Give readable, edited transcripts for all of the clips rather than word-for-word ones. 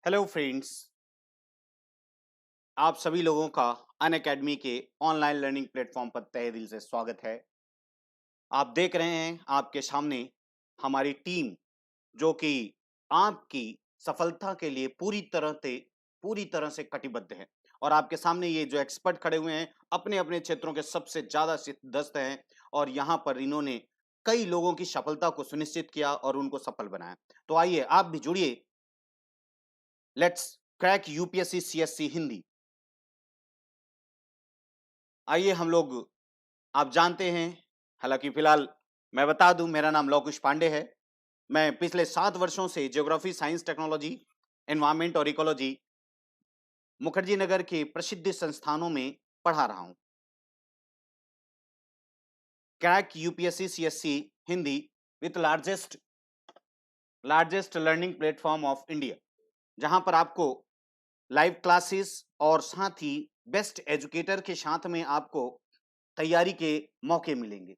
Hello friends. आप सभी लोगों का अनअकैडमी के ऑनलाइन लर्निंग प्लेटफॉर्म पर तहे दिल से स्वागत है। आप देख रहे हैं आपके सामने हमारी टीम जो कि आपकी सफलता के लिए पूरी तरह से कटिबद्ध है। और आपके सामने ये जो एक्सपर्ट खड़े हुए हैं अपने अपने क्षेत्रों के सबसे ज्यादा सिद्धहस्त हैं। और यहाँ पर इन्होंने कई लोगों की सफलता को सुनिश्चित किया और उनको सफल बनाया। तो आइए आप भी जुड़िए। Let's crack UPSC CSC Hindi. आइए हम लोग, आप जानते हैं, हालांकि फिलहाल मैं बता दूं, मेरा नाम लौकुश पांडे है। मैं पिछले 7 वर्षों से ज्योग्राफी, साइंस, टेक्नोलॉजी, एनवायरमेंट और इकोलॉजी मुखर्जी नगर के प्रसिद्ध संस्थानों में पढ़ा रहा हूं। Crack UPSC CSC Hindi with largest learning platform of India, जहां पर आपको लाइव क्लासेस और साथ ही बेस्ट एजुकेटर के साथ में आपको तैयारी के मौके मिलेंगे।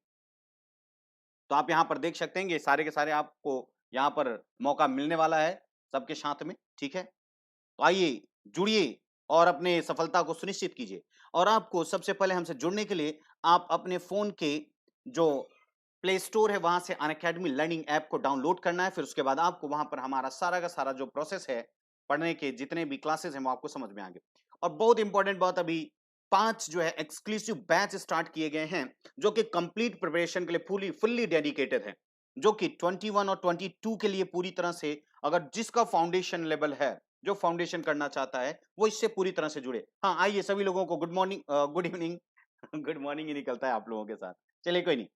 तो आप यहाँ पर देख सकते हैं, ये सारे के सारे आपको यहाँ पर मौका मिलने वाला है सबके साथ में। ठीक है, तो आइए जुड़िए और अपने सफलता को सुनिश्चित कीजिए। और आपको सबसे पहले हमसे जुड़ने के लिए आप अपने फोन के जो प्ले स्टोर है वहां से अनअकैडमी लर्निंग ऐप को डाउनलोड करना है। फिर उसके बाद आपको वहां पर हमारा सारा का सारा जो प्रोसेस है, पढ़ने के जितने भी क्लासेस हैं वो आपको समझ में आएंगे। और बहुत इंपॉर्टेंट बात, अभी 5 जो है एक्सक्लूसिव बैच स्टार्ट किए गए हैं जो कि कंप्लीट प्रिपरेशन के लिए फुल्ली डेडिकेटेड है, जो कि 21 और 22 के लिए पूरी तरह से, अगर जिसका फाउंडेशन लेवल है, जो फाउंडेशन करना चाहता है, वो इससे पूरी तरह से जुड़े। हाँ, आइए सभी लोगों को good morning, good evening good morning ही निकलता है आप लोगों के साथ। चलिए कोई नहीं,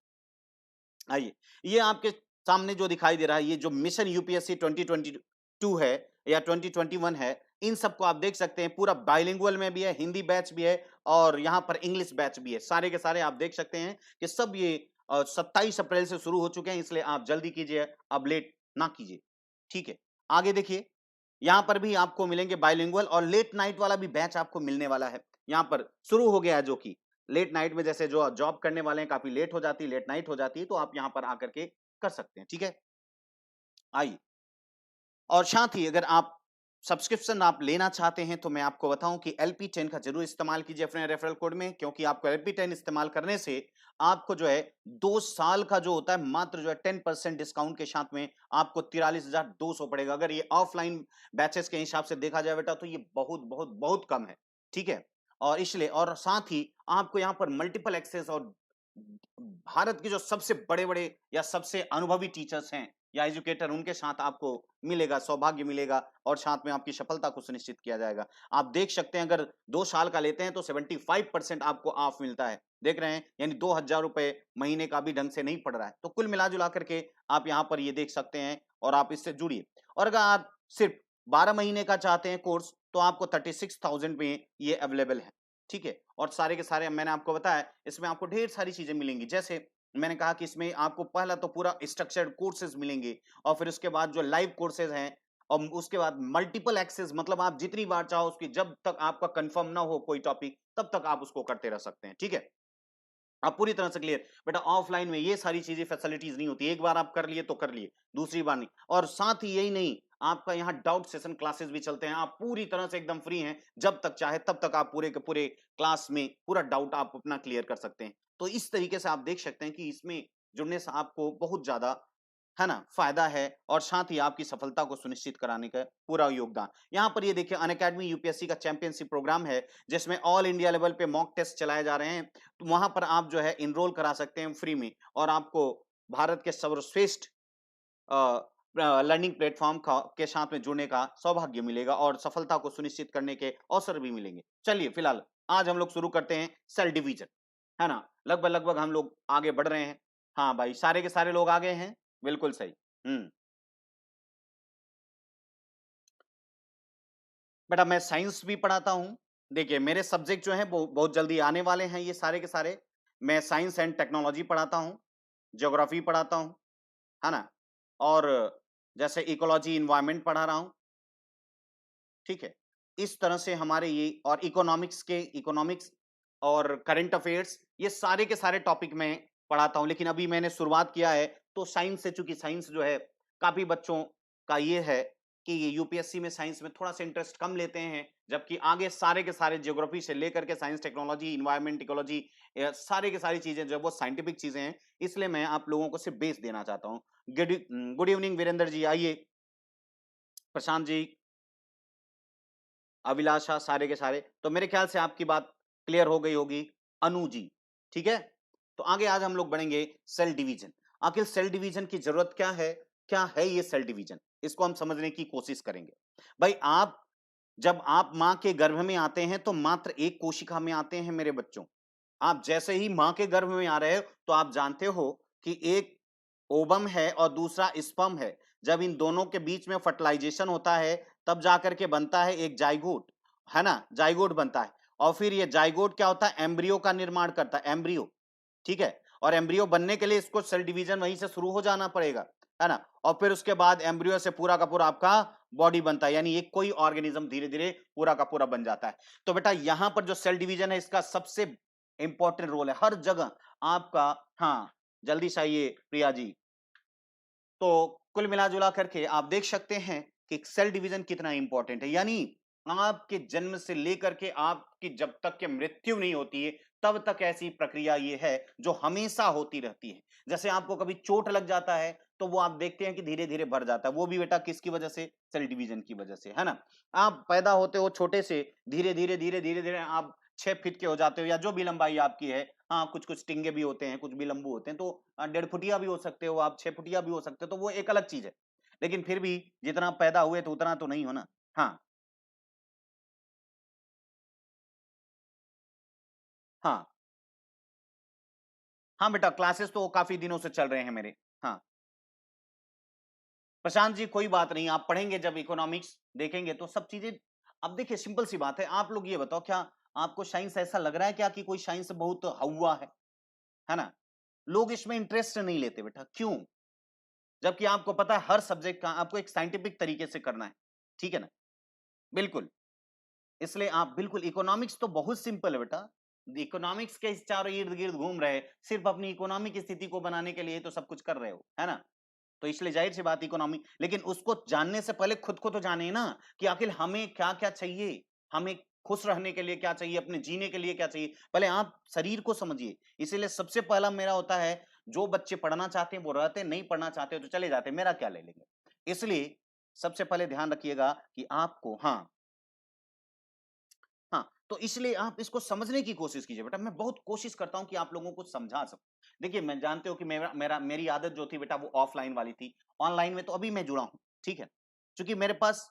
आइए। ये आपके सामने जो दिखाई दे रहा है, ये जो मिशन यूपीएससी 2022 है या 2021 है, इन सबको आप देख सकते हैं। पूरा बाइलिंगुअल में भी है, हिंदी बैच भी है और यहाँ पर इंग्लिश बैच भी है। सारे के सारे आप देख सकते हैं कि सब ये 27 अप्रैल से शुरू हो चुके हैं, इसलिए आप जल्दी कीजिए, अब लेट ना कीजिए। ठीक है, आगे देखिए, यहाँ पर भी आपको मिलेंगे बाइलिंगुअल और लेट नाइट वाला भी बैच आपको मिलने वाला है। यहाँ पर शुरू हो गया है, जो कि लेट नाइट में, जैसे जो जॉब करने वाले हैं, काफी लेट हो जाती है, लेट नाइट हो जाती है, तो आप यहाँ पर आकर के कर सकते हैं। ठीक है, आइए। और साथ ही अगर आप सब्सक्रिप्शन आप लेना चाहते हैं तो मैं आपको बताऊं कि LP10 का जरूर इस्तेमाल कीजिए अपने रेफरल कोड में, क्योंकि आपको LP10 इस्तेमाल करने से आपको जो है 2 साल का जो होता है मात्र जो है 10% डिस्काउंट के साथ में आपको 43,200 पड़ेगा। अगर ये ऑफलाइन बैचेस के हिसाब से देखा जाए बेटा, तो ये बहुत बहुत बहुत कम है। ठीक है, और इसलिए, और साथ ही आपको यहाँ पर मल्टीपल एक्सेस और भारत के जो सबसे बड़े बड़े या सबसे अनुभवी टीचर्स हैं या एजुकेटर, उनके साथ आपको मिलेगा, सौभाग्य मिलेगा और साथ में आपकी सफलता को सुनिश्चित किया जाएगा। आप देख सकते हैं, अगर 2 साल का लेते हैं तो 75% आपको ऑफ मिलता है। देख रहे हैं, यानी 2,000 रुपए महीने का भी ढंग से नहीं पड़ रहा है। तो कुल मिला जुला करके आप यहाँ पर ये देख सकते हैं और आप इससे जुड़िए। और अगर आप सिर्फ 12 महीने का चाहते हैं कोर्स, तो आपको 36,000 में ये अवेलेबल है। ठीक है, और सारे के सारे मैंने आपको बताया, इसमें आपको ढेर सारी चीजें मिलेंगी। जैसे मैंने कहा कि इसमें आपको पहला तो पूरा स्ट्रक्चर्ड कोर्सेज मिलेंगे, और फिर उसके बाद जो लाइव कोर्सेज हैं, और उसके बाद मल्टीपल एक्सेस, मतलब आप जितनी बार चाहो उसकी, जब तक आपका कंफर्म ना हो कोई टॉपिक, तब तक आप उसको करते रह सकते हैं। ठीक है, आप पूरी तरह से क्लियर। बेटा ऑफलाइन में ये सारी चीजें फैसिलिटीज नहीं होती, एक बार आप कर लिए तो कर लिए, दूसरी बार नहीं। और साथ ही यही नहीं, आपका यहाँ डाउट सेशन क्लासेस भी चलते हैं। आप पूरी तरह से एकदम फ्री हैं, जब तक चाहे तब तक आप पूरे के पूरे क्लास में पूरा डाउट आप अपना क्लियर कर सकते हैं। तो इस तरीके से आप देख सकते हैं कि इसमें जुड़ने से आपको बहुत ज्यादा, है ना, फायदा है और साथ ही आपकी सफलता को सुनिश्चित कराने का पूरा योगदान। यहाँ पर ये देखिए, अनअकैडमी यूपीएससी का चैंपियनशिप प्रोग्राम है, जिसमें ऑल इंडिया लेवल पे मॉक टेस्ट चलाए जा रहे हैं। तो वहां पर आप जो है इनरोल करा सकते हैं फ्री में, और आपको भारत के सर्वश्रेष्ठ लर्निंग प्लेटफॉर्म का के साथ में जुड़ने का सौभाग्य मिलेगा और सफलता को सुनिश्चित करने के अवसर भी मिलेंगे। चलिए फिलहाल आज हम लोग शुरू करते हैं सेल डिवीजन, है ना। लगभग लगभग हम लोग आगे बढ़ रहे हैं। हाँ भाई, सारे के सारे लोग आगे हैं, बिल्कुल सही। बेटा मैं साइंस भी पढ़ाता हूँ। देखिए मेरे सब्जेक्ट जो हैं वो बहुत जल्दी आने वाले हैं, ये सारे के सारे। मैं साइंस एंड टेक्नोलॉजी पढ़ाता हूँ, ज्योग्राफी पढ़ाता हूँ, है ना, और जैसे इकोलॉजी इन्वायरमेंट पढ़ा रहा हूँ। ठीक है, इस तरह से हमारे ये, और इकोनॉमिक्स और करंट अफेयर्स, ये सारे के सारे टॉपिक मैं पढ़ाता हूँ। लेकिन अभी मैंने शुरुआत किया है, तो साइंस से, चूंकि साइंस जो है काफी बच्चों का ये है, कि ये यूपीएससी में साइंस में थोड़ा सा इंटरेस्ट कम लेते हैं, जबकि आगे सारे के सारे ज्योग्राफी से लेकर के साइंस, टेक्नोलॉजी, इन्वायरमेंट, इकोलॉजी, सारे के सारी चीजें जो है वो साइंटिफिक चीजें हैं, इसलिए मैं आप लोगों को सिर्फ बेस देना चाहता हूँ। गुड इवनिंग वीरेंद्र जी, आइए। प्रशांत जी, अभिलाषा, सारे के सारे, तो मेरे ख्याल से आपकी बात क्लियर हो गई होगी। अनु जी, ठीक है। तो आगे आज हम लोग बढ़ेंगे सेल डिवीजन। आखिर सेल डिवीजन की जरूरत क्या है, क्या है ये सेल डिवीजन, इसको हम समझने की कोशिश करेंगे। भाई आप जब आप मां के गर्भ में आते हैं तो मात्र एक कोशिका में आते हैं मेरे बच्चों। आप जैसे ही मां के गर्भ में आ रहे हो तो आप जानते हो कि एक ओवम है और दूसरा स्पर्म है। जब इन दोनों के बीच में फर्टिलाइजेशन होता है तब जाकर के बनता है एक जाइगोट, है ना, जाइगोट बनता है। और फिर ये जाइगोट क्या होता है, एम्ब्रियो का निर्माण करता है, एम्ब्रियो, ठीक है। और एम्ब्रियो बनने के लिए इसको सेल डिवीजन वहीं से शुरू हो जाना पड़ेगा, है ना। और फिर उसके बाद एम्ब्रियो से पूरा का पूरा आपका बॉडी बनता है, यानी एक कोई ऑर्गेनिज्म धीरे धीरे पूरा का पूरा बन जाता है। तो बेटा यहां पर जो सेल डिवीजन है इसका सबसे इंपॉर्टेंट रोल है हर जगह आपका। हाँ, जल्दी से आइए प्रिया जी। तो कुल मिला जुला करके आप देख सकते हैं कि सेल डिवीजन कितना इंपॉर्टेंट है, यानी आपके जन्म से लेकर के आपकी जब तक के मृत्यु नहीं होती है तब तक ऐसी प्रक्रिया ये है जो हमेशा होती रहती है। जैसे आपको कभी चोट लग जाता है तो वो आप देखते हैं कि धीरे धीरे बढ़ जाता है, वो भी बेटा किसकी वजह से, सेल डिवीजन की वजह से, है ना। आप पैदा होते हो छोटे से, धीरे धीरे धीरे धीरे धीरे आप 6 फीट के हो जाते हो या जो भी लंबाई आपकी है। हाँ, कुछ कुछ टिंगे भी होते हैं, कुछ भी लंबू होते हैं, तो 1.5 फुटिया भी हो सकते हो आप, 6 फुटिया भी हो सकते हो, तो वो एक अलग चीज है। लेकिन फिर भी जितना आप पैदा हुए तो उतना तो नहीं हो ना। हाँ, हाँ, हाँ बेटा, क्लासेस तो काफी दिनों से चल रहे हैं मेरे। हाँ, प्रशांत जी कोई बात नहीं, आप पढ़ेंगे जब इकोनॉमिक्स देखेंगे तो सब चीजें। अब देखिए सिंपल सी बात है, आप लोग ये बताओ, क्या आपको साइंस ऐसा लग रहा है क्या कि कोई साइंस बहुत हवा है ना। लोग इसमें इंटरेस्ट नहीं लेते बेटा, क्यों? जबकि आपको पता है हर सब्जेक्ट का आपको एक साइंटिफिक तरीके से करना है, ठीक है ना। बिल्कुल, इसलिए आप बिल्कुल, इकोनॉमिक्स तो बहुत सिंपल है बेटा। इकोनॉमिक्स के इस चारों इर्द गिर्द घूम रहे, सिर्फ अपनी इकोनॉमिक स्थिति को बनाने के लिए तो सब कुछ कर रहे हो, है ना। तो इसलिए जाहिर सी बात इकोनॉमी, लेकिन उसको जानने से पहले खुद को तो जाने ना, कि आखिर हमें क्या क्या चाहिए, हमें खुश रहने के लिए क्या चाहिए, अपने जीने के लिए क्या चाहिए, पहले आप शरीर को समझिए। इसीलिए सबसे पहला मेरा होता है, जो बच्चे पढ़ना चाहते हैं वो रहते हैं, नहीं पढ़ना चाहते हो तो चले जाते हैं, मेरा क्या ले लेंगे। इसलिए सबसे पहले ध्यान रखिएगा कि आपको, हाँ, हाँ, तो इसलिए आप इसको समझने की कोशिश कीजिए बेटा। मैं बहुत कोशिश करता हूं कि आप लोगों को समझा सकूं। देखिए मैं जानते हो कि मेरी आदत जो थी बेटा वो ऑफलाइन वाली थी। ऑनलाइन में तो अभी मैं जुड़ा हूं, ठीक है। क्योंकि मेरे पास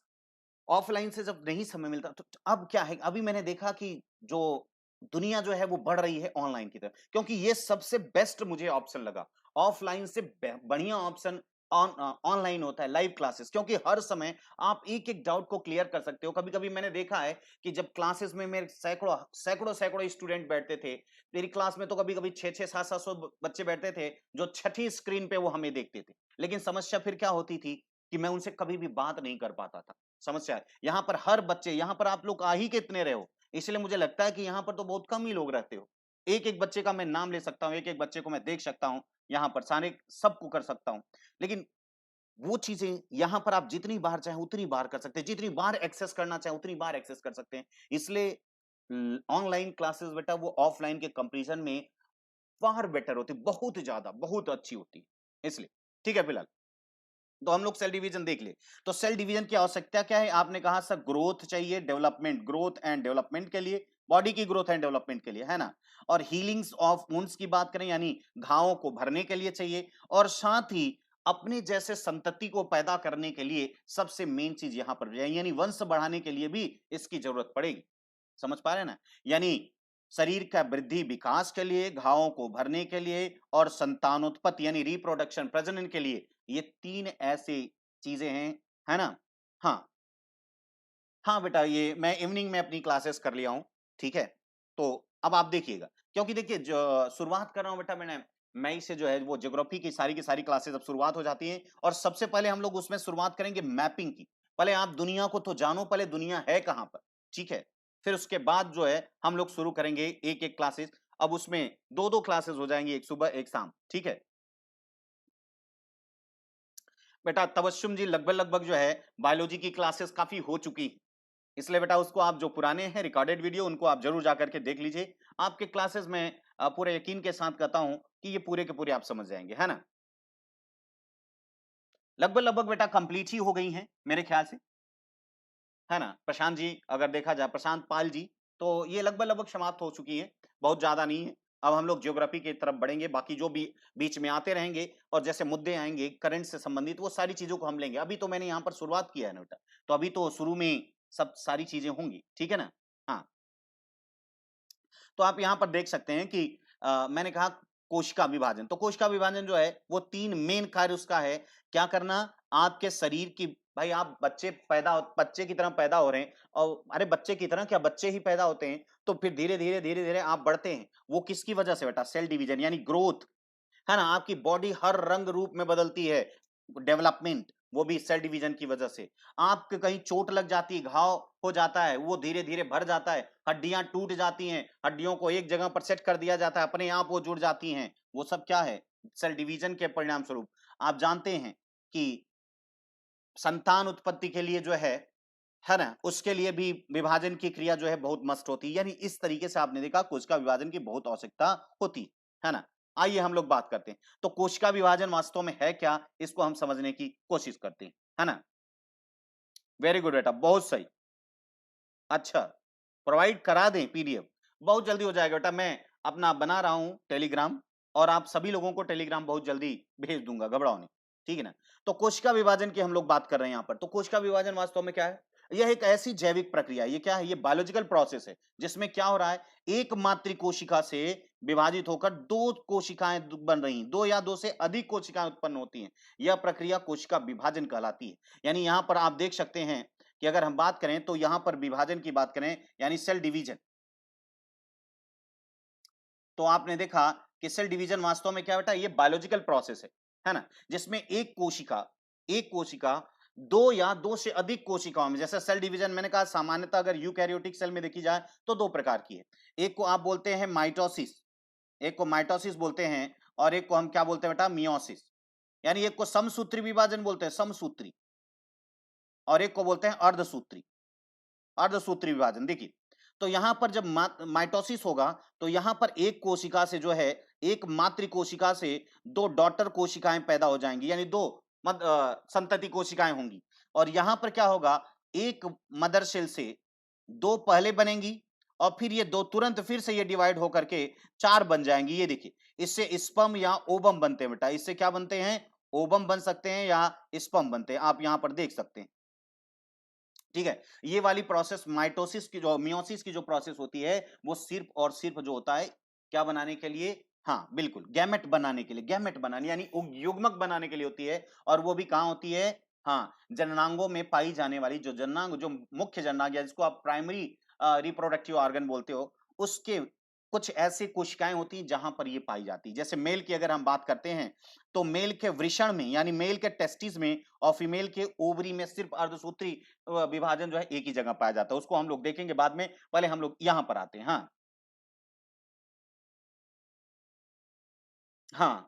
ऑफलाइन से जब नहीं समय मिलता तो अब क्या है, अभी मैंने देखा कि जो दुनिया जो है वो बढ़ रही है ऑनलाइन की तरफ, क्योंकि ये सबसे बेस्ट मुझे ऑप्शन लगा। ऑफलाइन से बढ़िया ऑप्शन ऑनलाइन होता है, लाइव क्लासेस, क्योंकि हर समय आप एक एक डाउट को क्लियर कर सकते हो। कभी कभी मैंने देखा है कि जब क्लासेस में मेरे सैकड़ों सैकड़ों सैकड़ों स्टूडेंट बैठते थे, मेरी क्लास में तो कभी कभी 600 700 बच्चे बैठते थे जो छठी स्क्रीन पे वो हमें देखते थे। लेकिन समस्या फिर क्या होती थी कि मैं उनसे कभी भी बात नहीं कर पाता था। समस्या है यहाँ पर, हर बच्चे, यहाँ पर आप लोग आ ही कितने रहे हो, इसलिए मुझे लगता है कि यहाँ पर तो बहुत कम ही लोग रहते हो। एक एक बच्चे का मैं नाम ले सकता हूँ, एक एक बच्चे को मैं देख सकता हूँ, यहाँ पर सारे सबको कर सकता हूँ। लेकिन वो चीजें यहाँ पर आप जितनी बार चाहे उतनी बार कर सकते हैं, जितनी बार एक्सेस करना चाहे उतनी बार एक्सेस कर सकते हैं। इसलिए ऑनलाइन क्लासेस बेटा वो ऑफलाइन के कंपैरिजन में फार बेटर होती, बहुत ज्यादा, बहुत अच्छी होती है। इसलिए ठीक है, फिलहाल तो हम लोग सेल डिवीजन देख ले। तो सेल डिवीजन की आवश्यकता क्या है, आपने कहा सर ग्रोथ चाहिए, डेवलपमेंट, ग्रोथ एंड डेवलपमेंट के लिए, बॉडी की ग्रोथ एंड डेवलपमेंट के लिए, है ना। और हीलिंग्स ऑफ वुंड्स की बात करें, यानी घावों को भरने के लिए चाहिए। और साथ ही अपने जैसे संतति को पैदा करने के लिए सबसे मेन चीज यहां पर यानी वंश बढ़ाने के लिए भी इसकी जरूरत पड़ेगी। समझ पा रहे हैं ना। यानी शरीर का वृद्धि विकास के लिए, घावों को भरने के लिए और संतानोत्पत्ति यानी रिप्रोडक्शन, प्रजनन के लिए, ये तीन ऐसी चीजें हैं, है ना। हाँ, हाँ बेटा, ये मैं इवनिंग में अपनी क्लासेस कर लिया हूँ, ठीक है। तो अब आप देखिएगा, क्योंकि देखिए जो शुरुआत कर रहा हूँ बेटा मैंने, मई से जो है वो ज्योग्राफी की सारी क्लासेस अब शुरुआत हो जाती है। और सबसे पहले हम लोग उसमें शुरुआत करेंगे मैपिंग की। पहले आप दुनिया को तो जानो, पहले दुनिया है कहाँ पर, ठीक है। फिर उसके बाद जो है हम लोग शुरू करेंगे एक एक क्लासेस। अब उसमें दो दो क्लासेस हो जाएंगी, एक सुबह एक शाम, ठीक है। बेटा तबस्सुम जी लगभग लगभग जो है बायोलॉजी की क्लासेस काफी हो चुकी हैं, इसलिए बेटा उसको आप जो पुराने हैं रिकॉर्डेड वीडियो उनको आप जरूर जाकर के देख लीजिए। आपके क्लासेस में पूरे यकीन के साथ कहता हूं कि ये पूरे के पूरे आप समझ जाएंगे, है ना। लगभग लगभग बेटा कंप्लीट ही हो गई हैं मेरे ख्याल से, है ना। प्रशांत जी अगर देखा जाए, प्रशांत पाल जी, तो ये लगभग लगभग समाप्त हो चुकी है, बहुत ज्यादा नहीं है। अब हम लोग ज्योग्राफी की तरफ बढ़ेंगे, बाकी जो भी बीच में आते रहेंगे और जैसे मुद्दे आएंगे करंट से संबंधित वो सारी चीजों को हम लेंगे। अभी तो मैंने यहाँ पर शुरुआत किया है ना बेटा, तो अभी तो शुरू में सब सारी चीजें होंगी, ठीक है ना। हाँ, तो आप यहाँ पर देख सकते हैं कि मैंने कहा कोशिका विभाजन, तो कोशिका विभाजन जो है वो 3 मेन कार्य उसका है। क्या करना, आपके शरीर की, भाई आप बच्चे की तरह पैदा हो रहे हैं, और अरे बच्चे की तरह क्या, बच्चे ही पैदा होते हैं, तो फिर धीरे धीरे आप बढ़ते हैं। वो किसकी वजह से बेटा, सेल डिवीजन यानी ग्रोथ, है ना। आपकी बॉडी हर रंग रूप में बदलती है, डेवलपमेंट, वो भी सेल डिवीजन की वजह से। आपके कहीं चोट लग जाती है, घाव हो जाता है, वो धीरे धीरे भर जाता है, हड्डियां टूट जाती हैं, हड्डियों को एक जगह पर सेट कर दिया जाता है, अपने आप वो जुड़ जाती हैं। वो सब क्या है, सेल डिवीजन के परिणाम स्वरूप। आप जानते हैं कि संतान उत्पत्ति के लिए जो है ना, उसके लिए भी विभाजन की क्रिया जो है बहुत मस्ट होती है। यानी इस तरीके से आपने देखा कोशिका विभाजन की बहुत आवश्यकता होती है ना। आइए हम लोग बात करते हैं, तो कोशिका विभाजन वास्तव में है क्या, इसको हम समझने की कोशिश करते हैं, है ना। वेरी गुड बेटा, बहुत सही। अच्छा, प्रोवाइड करा दें पीडीएफ, बहुत जल्दी हो जाएगा बेटा। मैं अपना बना रहा हूं टेलीग्राम, और आप सभी लोगों को टेलीग्राम बहुत जल्दी भेज दूंगा, घबराओ नहीं, ठीक है ना। तो कोशिका विभाजन की हम लोग बात कर रहे हैं यहाँ पर। तो कोशिका विभाजन वास्तव में क्या है, यह एक ऐसी जैविक प्रक्रिया है, ये क्या है, ये बायोलॉजिकल प्रोसेस है, जिसमें क्या हो रहा है, एक मातृ कोशिका से विभाजित होकर दो कोशिकाएं बन रही हैं, दो या दो से अधिक कोशिकाएं उत्पन्न होती हैं। यह प्रक्रिया कोशिका विभाजन कहलाती है। यानी यहाँ पर आप देख सकते हैं कि अगर हम बात करें तो यहां पर विभाजन की बात करें यानी सेल डिवीजन, तो आपने देखा कि सेल डिवीजन वास्तव में क्या बेटा, ये बायोलॉजिकल प्रोसेस है ना, जिसमें एक कोशिका दो या दो से अधिक कोशिकाओं में, जैसे सेल डिवीजन मैंने कहा सामान्यतः अगर यूकैरियोटिक सेल में देखी जाए तो दो प्रकार की है। एक को आप बोलते हैं माइटोसिस, एक को माइटोसिस बोलते हैं, और एक को हम क्या बोलते हैं बेटा, मियोसिस। यानी एक को समसूत्री विभाजन बोलते हैं, समसूत्री, और एक को बोलते हैं अर्धसूत्री, अर्धसूत्री विभाजन। देखिए, तो यहां पर जब माइटोसिस होगा तो यहां पर एक कोशिका से जो है, एक मातृ कोशिका से दो डॉटर कोशिकाएं पैदा हो जाएंगी, यानी दो संतति कोशिकाएं होंगी। और यहां पर क्या होगा, एक मदर सेल से दो पहले बनेंगी, और फिर ये दो तुरंत फिर से ये डिवाइड होकर के चार बन जाएंगी। ये देखिए, इससे स्पर्म या ओवम बनते हैं बेटा, इससे क्या बनते हैं, ओवम बन सकते हैं या स्पर्म बनते हैं, आप यहां पर देख सकते हैं, ठीक है। ये वाली प्रोसेस माइटोसिस की, जो मियोसिस की जो प्रोसेस होती है, वो सिर्फ और सिर्फ जो होता है क्या बनाने के लिए, हाँ बिल्कुल, गैमेट बनाने के लिए, गैमेट बनाने यानी युग्मक बनाने के लिए होती है। और वो भी कहां होती है, हाँ, जननांगों में पाई जाने वाली जो जननांग, जो मुख्य जननांग है जिसको आप प्राइमरी रिप्रोडक्टिव ऑर्गन बोलते हो, उसके कुछ ऐसी कोशिकाएं होती हैं जहां पर ये पाई जाती है। जैसे मेल की अगर हम बात करते हैं, तो मेल के वृषण में यानी मेल के टेस्टिस में और फीमेल के ओवरी में सिर्फ अर्धसूत्री विभाजन जो है एक ही जगह पाया जाता है। उसको हम लोग देखेंगे बाद में, पहले हम लोग यहां पर आते हैं। हाँ, हाँ,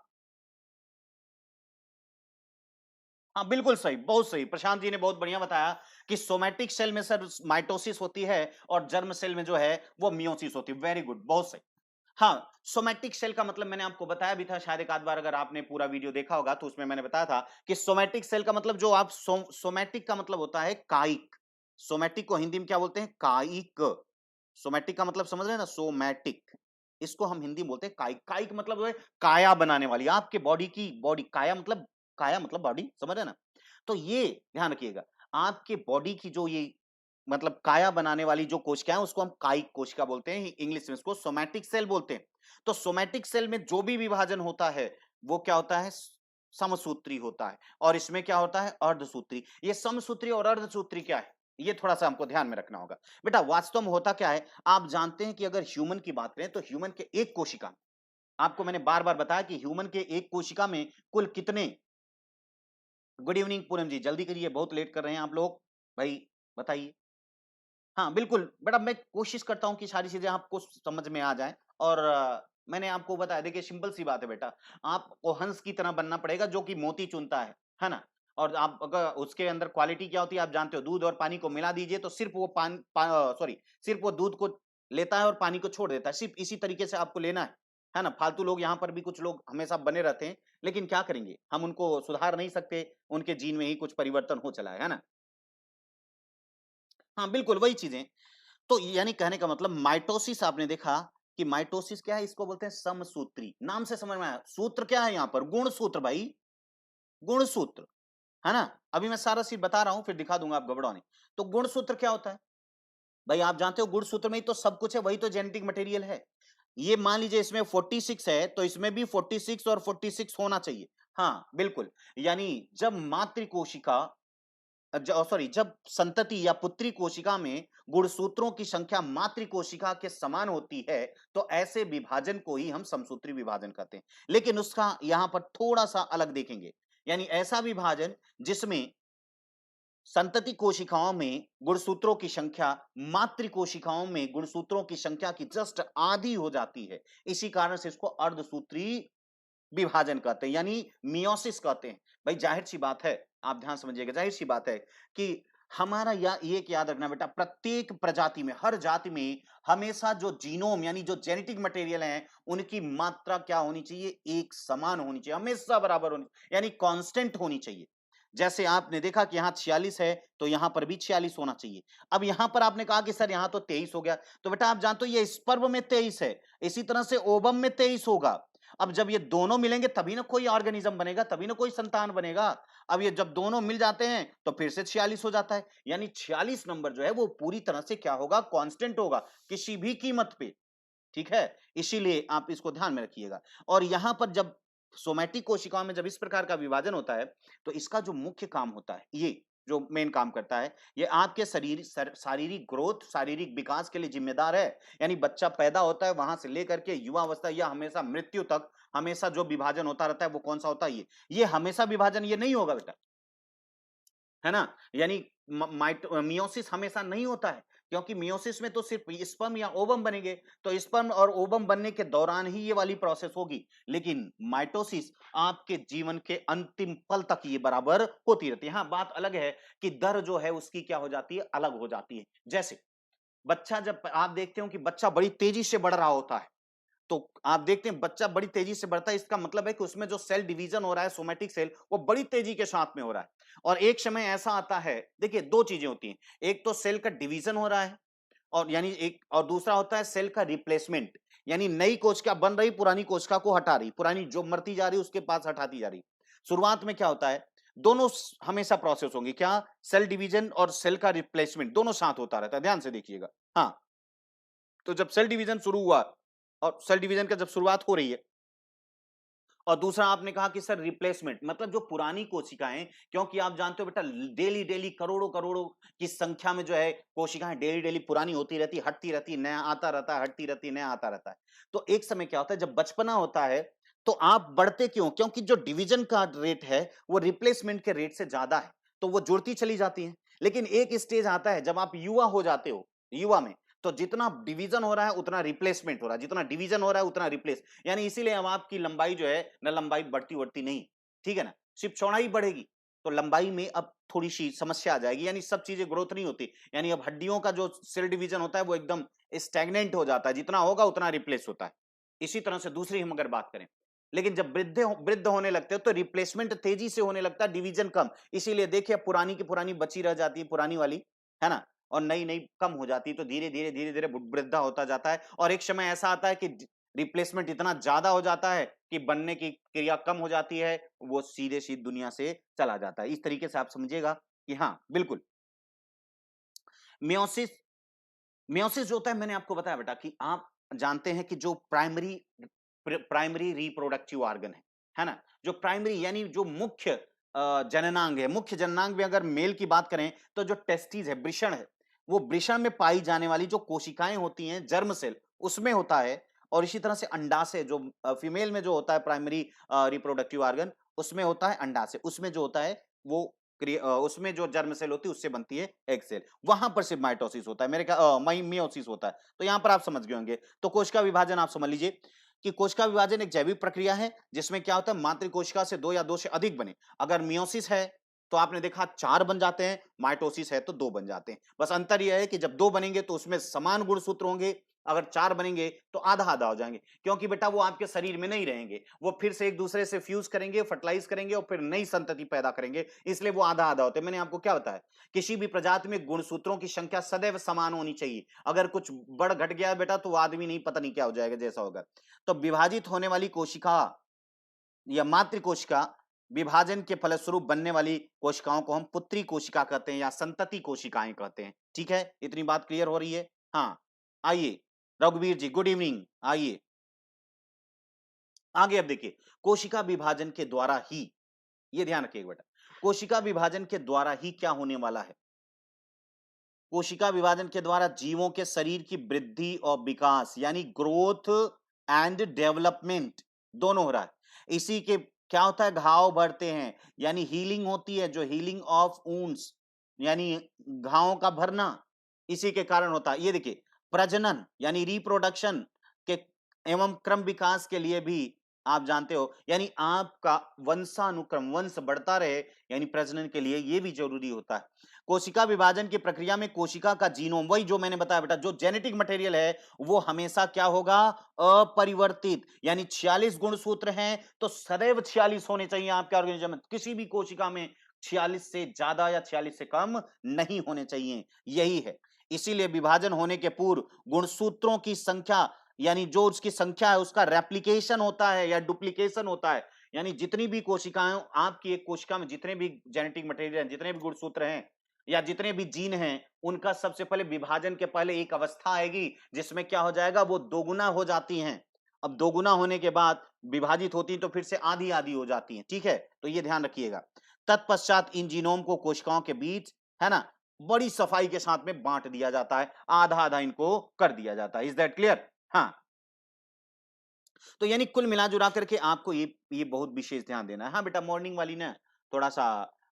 हाँ, बिल्कुल सही, बहुत सही, प्रशांत जी ने बहुत बढ़िया बताया कि सोमैटिक सेल में सर माइटोसिस होती है, और जर्म सेल में जो है वो मियोसिस होती है। वेरी गुड, बहुत सही। हाँ, सोमैटिक सेल का मतलब मैंने आपको बताया भी था शायद एक आध बार, अगर आपने पूरा वीडियो देखा होगा तो उसमें मैंने बताया था कि सोमैटिक सेल का मतलब, जो आप सोमैटिक का मतलब होता है कायिक। सोमैटिक को हिंदी में क्या बोलते हैं, कायिक। सोमैटिक का मतलब समझ रहे हैं ना, सोमैटिक, इसको हम हिंदी में बोलते हैं कायिक। कायिक मतलब जो है काया बनाने वाली, आपके बॉडी की बॉडी, काया मतलब बॉडी, समझ रहे हैं ना। तो ये ध्यान रखिएगा, आपके बॉडी की जो ये मतलब काया बनाने वाली जो कोशिका है उसको हम कायिक कोशिका बोलते हैं, इंग्लिश में इसको सोमैटिक सेल बोलते हैं। तो सोमैटिक सेल में जो भी विभाजन होता है वो क्या होता है, समसूत्री होता है, और इसमें क्या होता है, अर्धसूत्री। ये समसूत्री और अर्धसूत्री क्या है, ये थोड़ा सा हमको ध्यान में रखना होगा बेटा। वास्तव में होता क्या है, आप जानते हैं कि अगर ह्यूमन की बात करें तो ह्यूमन के एक कोशिका, आपको मैंने बार बार बताया कि ह्यूमन के एक कोशिका में कुल कितने, गुड इवनिंग पूनम जी, जल्दी करिए, बहुत लेट कर रहे हैं आप लोग, भाई बताइए। हाँ, बिल्कुल बेटा, मैं कोशिश करता हूँ कि सारी चीज़ें आपको समझ में आ जाएँ, और मैंने आपको बताया, देखिए सिंपल सी बात है बेटा, आपको हंस की तरह बनना पड़ेगा जो कि मोती चुनता है ना? और आप अगर उसके अंदर क्वालिटी क्या होती है आप जानते हो, दूध और पानी को मिला दीजिए तो सिर्फ वो सॉरी, सिर्फ वो दूध को लेता है और पानी को छोड़ देता है। सिर्फ इसी तरीके से आपको लेना है ना? फालतू लोग यहाँ पर भी कुछ लोग हमेशा बने रहते हैं, लेकिन क्या करेंगे? हम उनको सुधार नहीं सकते, उनके जीन में ही कुछ परिवर्तन हो चला है ना? हाँ, बिल्कुल वही चीज़ें। तो यानी कहने का मतलब माइटोसिस आपने देखा कि माइटोसिस क्या है? इसको बोलते हैं समसूत्री। नाम से समझ में आया। सूत्र क्या है यहाँ पर? गुणसूत्र भाई, गुणसूत्र, है ना? अभी मैं सारा चीज़ बता रहा हूँ, फिर दिखा दूँगा, आप घबराओ नहीं। तो गुणसूत्र क्या होता है? भाई आप जानते हो गुणसूत्र में ही तो सब कुछ है, वही तो जेनेटिक मटेरियल है। ये मान लीजिए इसमें 46 है, तो इसमें भी 46 और 46 होना चाहिए। हाँ, बिल्कुल। यानी जब मातृ कोशिका सॉरी, जब संतति या पुत्री कोशिका में गुणसूत्रों की संख्या मातृ कोशिका के समान होती है, तो ऐसे विभाजन को ही हम समसूत्री विभाजन कहते हैं। लेकिन उसका यहाँ पर थोड़ा-सा अलग देखेंगे। यानी ऐसा विभाजन जिसमें संतति कोशिकाओं में गुणसूत्रों की संख्या मातृ कोशिकाओं में गुणसूत्रों की संख्या की जस्ट आधी हो जाती है। इसी कारण से इसको अर्धसूत्री विभाजन कहते हैं, यानी मियोसिस कहते हैं। भाई जाहिर-सी बात है, आप ध्यान समझिएगा, जाहिर-सी बात है कि हमारा या ये एक याद रखना बेटा, प्रत्येक प्रजाति में, हर जाति में हमेशा जो जीनोम यानी जो जेनेटिक मटेरियल है, उनकी मात्रा क्या होनी चाहिए? एक समान होनी चाहिए, हमेशा बराबर होनी, यानी कांस्टेंट होनी चाहिए। जैसे आपने देखा कि यहाँ 46 है, तो यहाँ पर भी 46 होना चाहिए। अब यहाँ पर आपने कहा कि सर यहाँ तो 23 हो गया, तो बेटा आप जानते हो ये स्पर्म में 23 है, इसी तरह से ओवम में 23 होगा। अब जब ये दोनों मिलेंगे तभी ना कोई ऑर्गेनिज्म बनेगा, तभी ना कोई संतान बनेगा। अब ये जब दोनों मिल जाते हैं तो फिर से 46 हो जाता है, यानी 46 नंबर जो है वो पूरी तरह से क्या होगा? कांस्टेंट होगा किसी भी कीमत पे। ठीक है? इसीलिए आप इसको ध्यान में रखिएगा। और यहाँ पर जब सोमैटिक कोशिकाओं में जब इस प्रकार का विभाजन होता है, तो इसका जो मुख्य काम होता है, ये जो मेन काम करता है, ये आपके शारीरिक ग्रोथ, शारीरिक विकास के लिए जिम्मेदार है। यानी बच्चा पैदा होता है वहां से लेकर के युवावस्था या हमेशा मृत्यु तक, हमेशा जो विभाजन होता रहता है वो कौन सा होता है? ये हमेशा विभाजन ये नहीं होगा बेटा, है ना? यानी मियोसिस हमेशा नहीं होता है, क्योंकि मियोसिस में तो सिर्फ स्पर्म या ओवम बनेंगे, तो स्पर्म और ओवम बनने के दौरान ही ये वाली प्रोसेस होगी। लेकिन माइटोसिस आपके जीवन के अंतिम पल तक ये बराबर होती रहती है। हाँ, बात अलग है कि दर जो है उसकी क्या हो जाती है? अलग हो जाती है। जैसे बच्चा, जब आप देखते हो कि बच्चा बड़ी तेजी से बढ़ रहा होता है, तो आप देखते हैं बच्चा बड़ी तेजी से बढ़ता है, इसका मतलब है कि उसमें जो सेल डिवीजन हो रहा है, सोमैटिक सेल, वो बड़ी तेजी के साथ में हो रहा है। और एक समय ऐसा आता है, देखिए 2 चीजें होती हैं, एक तो सेल का डिवीजन हो रहा है, और यानी एक, और दूसरा होता है सेल का रिप्लेसमेंट, यानी नई कोशिका बन रही, पुरानी कोशिका को हटा रही, पुरानी जो मरती जा रही उसके पास हटाती जा रही। शुरुआत में क्या होता है, दोनों हमेशा प्रोसेस होंगे, क्या? सेल डिवीजन और सेल का रिप्लेसमेंट दोनों साथ होता रहता है, ध्यान से देखिएगा। हाँ, तो जब सेल डिवीजन शुरू हुआ और सेल डिवीजन का जब शुरुआत हो रही है, और दूसरा आपने कहा कि सर रिप्लेसमेंट, मतलब जो पुरानी कोशिकाएं, क्योंकि आप जानते हो बेटा डेली डेली करोड़ों करोड़ों की संख्या में जो है कोशिकाएं डेली डेली पुरानी होती रहती, हटती रहती, नया आता रहता है, हटती रहती, नया आता रहता है। तो एक समय क्या होता है, जब बचपना होता है, तो आप बढ़ते क्यों? क्योंकि जो डिवीजन का रेट है वो रिप्लेसमेंट के रेट से ज्यादा है, तो वो जुड़ती चली जाती है। लेकिन एक स्टेज आता है जब आप युवा हो जाते हो, युवा में तो जितना डिवीजन हो रहा है उतना रिप्लेसमेंट हो रहा है, जितना डिवीजन हो रहा है उतना रिप्लेस, यानी इसीलिए अब आपकी लंबाई जो है ना, लंबाई बढ़ती बढ़ती नहीं, ठीक है ना, सिर्फ चौड़ाई बढ़ेगी, तो लंबाई में अब थोड़ी सी समस्या आ जाएगी, यानी सब चीजें ग्रोथ नहीं होती, यानी अब हड्डियों का जो सेल डिवीजन होता है वो एकदम स्टैग्नेंट हो जाता है, जितना होगा उतना रिप्लेस होता है। इसी तरह से दूसरी हम अगर बात करें, लेकिन जब वृद्ध होने लगते हो तो रिप्लेसमेंट तेजी से होने लगता है, डिवीजन कम, इसीलिए देखिए पुरानी की पुरानी बची रह जाती है, पुरानी वाली, है ना, और नई नई कम हो जाती है, तो धीरे धीरे धीरे धीरे वृद्धा होता जाता है, और एक समय ऐसा आता है कि रिप्लेसमेंट इतना ज्यादा हो जाता है कि बनने की क्रिया कम हो जाती है, वो सीधे सीधे दुनिया से चला जाता है। इस तरीके से आप समझिएगा कि हाँ बिल्कुल, मियोसिस, मियोसिस जो होता है, मैंने आपको बताया बेटा कि आप जानते हैं कि जो प्राइमरी प्राइमरी रिप्रोडक्टिव ऑर्गन है ना, जो प्राइमरी यानी जो मुख्य जननांग है, मुख्य जननांग में अगर मेल की बात करें तो जो टेस्टिस है, वृषण है, वो वृषण में पाई जाने वाली जो कोशिकाएं होती हैं, जर्म सेल, उसमें होता है। और इसी तरह से अंडाशय जो फीमेल में जो होता है प्राइमरी रिप्रोडक्टिव ऑर्गन, उसमें होता है अंडाशय, उसमें जो होता है वो उसमें जो जर्म सेल होती है उससे बनती है एग सेल, वहां पर सिर्फ माइटोसिस होता है, मियोसिस होता है, तो यहां पर आप समझ गए होंगे। तो कोशिका विभाजन आप समझ लीजिए कि कोशिका विभाजन एक जैविक प्रक्रिया है जिसमें क्या होता है, मातृ कोशिका से दो या दो से अधिक बने, अगर मियोसिस है तो आपने देखा 4 बन जाते हैं, माइटोसिस है तो 2 बन जाते हैं। बस अंतर यह है कि जब 2 बनेंगे तो उसमें समान गुणसूत्र होंगे, अगर 4 बनेंगे तो आधा-आधा हो जाएंगे, क्योंकि बेटा वो आपके शरीर में नहीं रहेंगे, वो फिर से एक दूसरे से फ्यूज करेंगे, फर्टिलाइज करेंगे और फिर नई संतति पैदा करेंगे, इसलिए वो आधा-आधा होते हैं। मैंने आपको क्या बताया, किसी भी प्रजाति में गुणसूत्रों की संख्या सदैव समान होनी चाहिए। अगर कुछ बढ़ घट गया बेटा तो वो आदमी नहीं, पता नहीं क्या हो जाएगा जैसा होगा। तो विभाजित होने वाली कोशिका या मातृ कोशिका, विभाजन के फलस्वरूप बनने वाली कोशिकाओं को हम पुत्री कोशिका कहते हैं या संतति कोशिकाएं कहते हैं। ठीक है, इतनी बात क्लियर हो रही है? हाँ, आइए रघुवीर जी, गुड इवनिंग, आइए आगे। अब देखिए, कोशिका विभाजन के द्वारा ही, ये ध्यान रखिएगा बेटा, कोशिका विभाजन के द्वारा ही क्या होने वाला है? कोशिका विभाजन के द्वारा जीवों के शरीर की वृद्धि और विकास यानी ग्रोथ एंड डेवलपमेंट दोनों हो रहा है। इसी के क्या होता है, घाव भरते हैं, यानी हीलिंग होती है, जो हीलिंग ऑफ वुंड्स यानी घावों का भरना, इसी के कारण होता है। ये देखिए, प्रजनन यानी रिप्रोडक्शन के एवं क्रम विकास के लिए भी आप जानते हो, यानी आपका वंशानुक्रम, वंश बढ़ता रहे, यानी प्रजनन के लिए ये भी जरूरी होता है। कोशिका विभाजन की प्रक्रिया में कोशिका का जीनोम, वही जो मैंने बताया बेटा, जो जेनेटिक मटेरियल है वो हमेशा क्या होगा, अपरिवर्तित, यानी 46 गुणसूत्र हैं तो सदैव 46 होने चाहिए आपके ऑर्गेनिज्म में, किसी भी कोशिका में 46 से ज्यादा या 46 से कम नहीं होने चाहिए, यही है। इसीलिए विभाजन होने के पूर्व गुणसूत्रों की संख्या, यानी जो उसकी संख्या है उसका रेप्लिकेशन होता है या डुप्लीकेशन होता है, यानी जितनी भी कोशिकाएं आपकी एक कोशिका में, जितने भी जेनेटिक मटेरियल हैं, जितने भी गुणसूत्र हैं या जितने भी जीन हैं, उनका सबसे पहले विभाजन के पहले एक अवस्था आएगी जिसमें क्या हो जाएगा, वो दोगुना हो जाती हैं। अब दोगुना होने के बाद विभाजित होती हैं तो फिर से आधी आधी हो जाती हैं। ठीक है, तो ये ध्यान रखिएगा। तत्पश्चात इन जीनोम को कोशिकाओं के बीच, है ना, बड़ी सफाई के साथ में बांट दिया जाता है, आधा आधा इनको कर दिया जाता है। Is that clear? हाँ, तो यानी कुल मिला जुला करके आपको ये बहुत विशेष ध्यान देना है। हाँ बेटा, मॉर्निंग वाली ना थोड़ा सा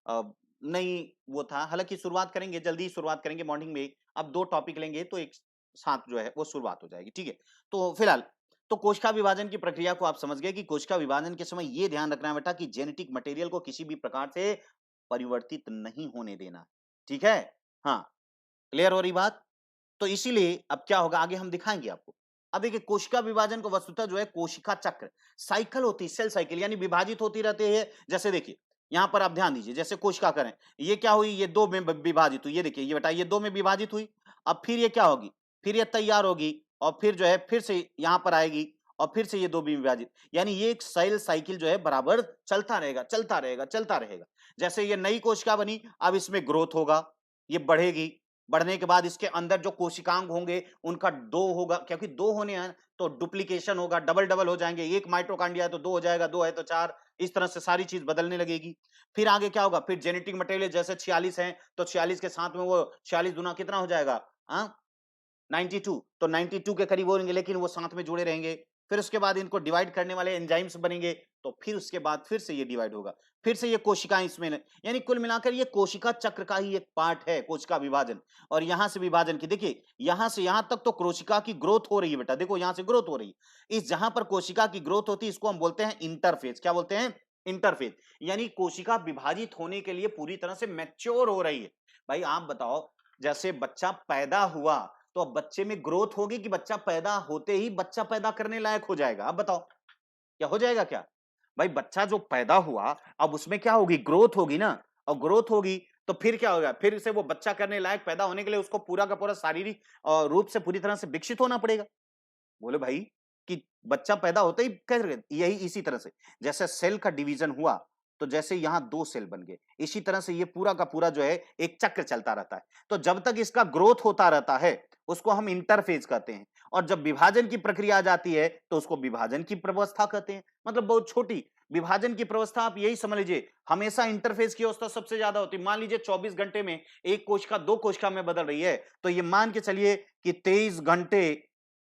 अ, नहीं वो था, हालांकि शुरुआत करेंगे, जल्दी ही शुरुआत करेंगे मॉर्निंग में। अब 2 टॉपिक लेंगे तो एक साथ जो है वो शुरुआत हो जाएगी। ठीक है, तो फिलहाल तो कोशिका विभाजन की प्रक्रिया को आप समझ गए कि कोशिका विभाजन के समय ये ध्यान रखना है बेटा कि जेनेटिक मटेरियल को किसी भी प्रकार से परिवर्तित नहीं होने देना। ठीक है, हाँ, क्लियर हो रही बात? तो इसीलिए अब क्या होगा, आगे हम दिखाएंगे आपको। अब देखिए, कोशिका विभाजन को वस्तुतः जो है कोशिका चक्र, साइकिल होती है, सेल साइकिल, यानी विभाजित होती रहती है। जैसे देखिए, यहां पर आप ध्यान दीजिए, जैसे कोशिका करें, ये क्या हुई, ये 2 में विभाजित हुई, ये देखिए, ये बेटा ये 2 में विभाजित हुई। अब फिर ये क्या होगी, फिर ये तैयार होगी और फिर जो है फिर से यहां पर आएगी और फिर से ये 2 में विभाजित, यानी ये एक सेल साइकिल जो है बराबर चलता रहेगा, चलता रहेगा, चलता रहेगा। जैसे ये नई कोशिका बनी, अब इसमें ग्रोथ होगा, ये बढ़ेगी, बढ़ने के बाद इसके अंदर जो कोशिकांग होंगे उनका 2 होगा, क्योंकि 2 होने हैं तो डुप्लीकेशन होगा, डबल डबल हो जाएंगे, एक माइटोकॉन्ड्रिया है तो 2 हो जाएगा, 2 है तो 4, इस तरह से सारी चीज बदलने लगेगी। फिर आगे क्या होगा, फिर जेनेटिक मटेरियल जैसे 46 है तो 46 के साथ में वो 46 गुना कितना हो जाएगा, हाँ 92, तो 92 के करीब होंगे, लेकिन वो साथ में जुड़े रहेंगे। फिर उसके बाद इनको डिवाइड करने वाले एंजाइम्स बनेंगे, तो फिर उसके बाद फिर से ये डिवाइड होगा, फिर से ये कोशिकाएं इसमें यानी कुल मिलाकर ये कोशिका चक्र का ही एक पार्ट है कोशिका विभाजन। और यहां से विभाजन की देखिए, यहां से यहां तक तो कोशिका की ग्रोथ हो रही है बेटा, देखो यहां से ग्रोथ हो रही है, इस जहां पर कोशिका की ग्रोथ होती है इसको हम बोलते हैं इंटरफेज। क्या बोलते हैं? इंटरफेज। यानी कोशिका विभाजित होने के लिए पूरी तरह से मैच्योर हो रही है। भाई आप बताओ, जैसे बच्चा पैदा हुआ तो अब बच्चे में ग्रोथ होगी कि बच्चा पैदा होते ही बच्चा पैदा करने लायक हो जाएगा? अब बताओ, क्या हो जाएगा क्या? भाई बच्चा जो पैदा हुआ, अब उसमें क्या होगी, ग्रोथ होगी ना, और ग्रोथ होगी तो फिर क्या होगा, फिर से वो बच्चा करने लायक पैदा होने के लिए उसको पूरा का पूरा शारीरिक रूप से पूरी तरह से विकसित होना पड़ेगा। बोले भाई कि बच्चा पैदा होते ही कर यही इसी तरह से, जैसे सेल का डिवीजन हुआ तो जैसे यहां 2 सेल बन गए, इसी तरह से ये पूरा का पूरा जो है एक चक्र चलता रहता है। तो जब तक इसका ग्रोथ होता रहता है उसको हम इंटरफेज कहते हैं, और जब विभाजन की प्रक्रिया आ जाती है तो उसको विभाजन की प्रवस्था कहते हैं। मतलब बहुत छोटी विभाजन की प्रवस्था, आप यही समझ लीजिए, हमेशा इंटरफेज की अवस्था सबसे ज्यादा होती है। मान लीजिए 24 घंटे में एक कोशिका 2 कोशिका में बदल रही है, तो ये मान के चलिए कि 23 घंटे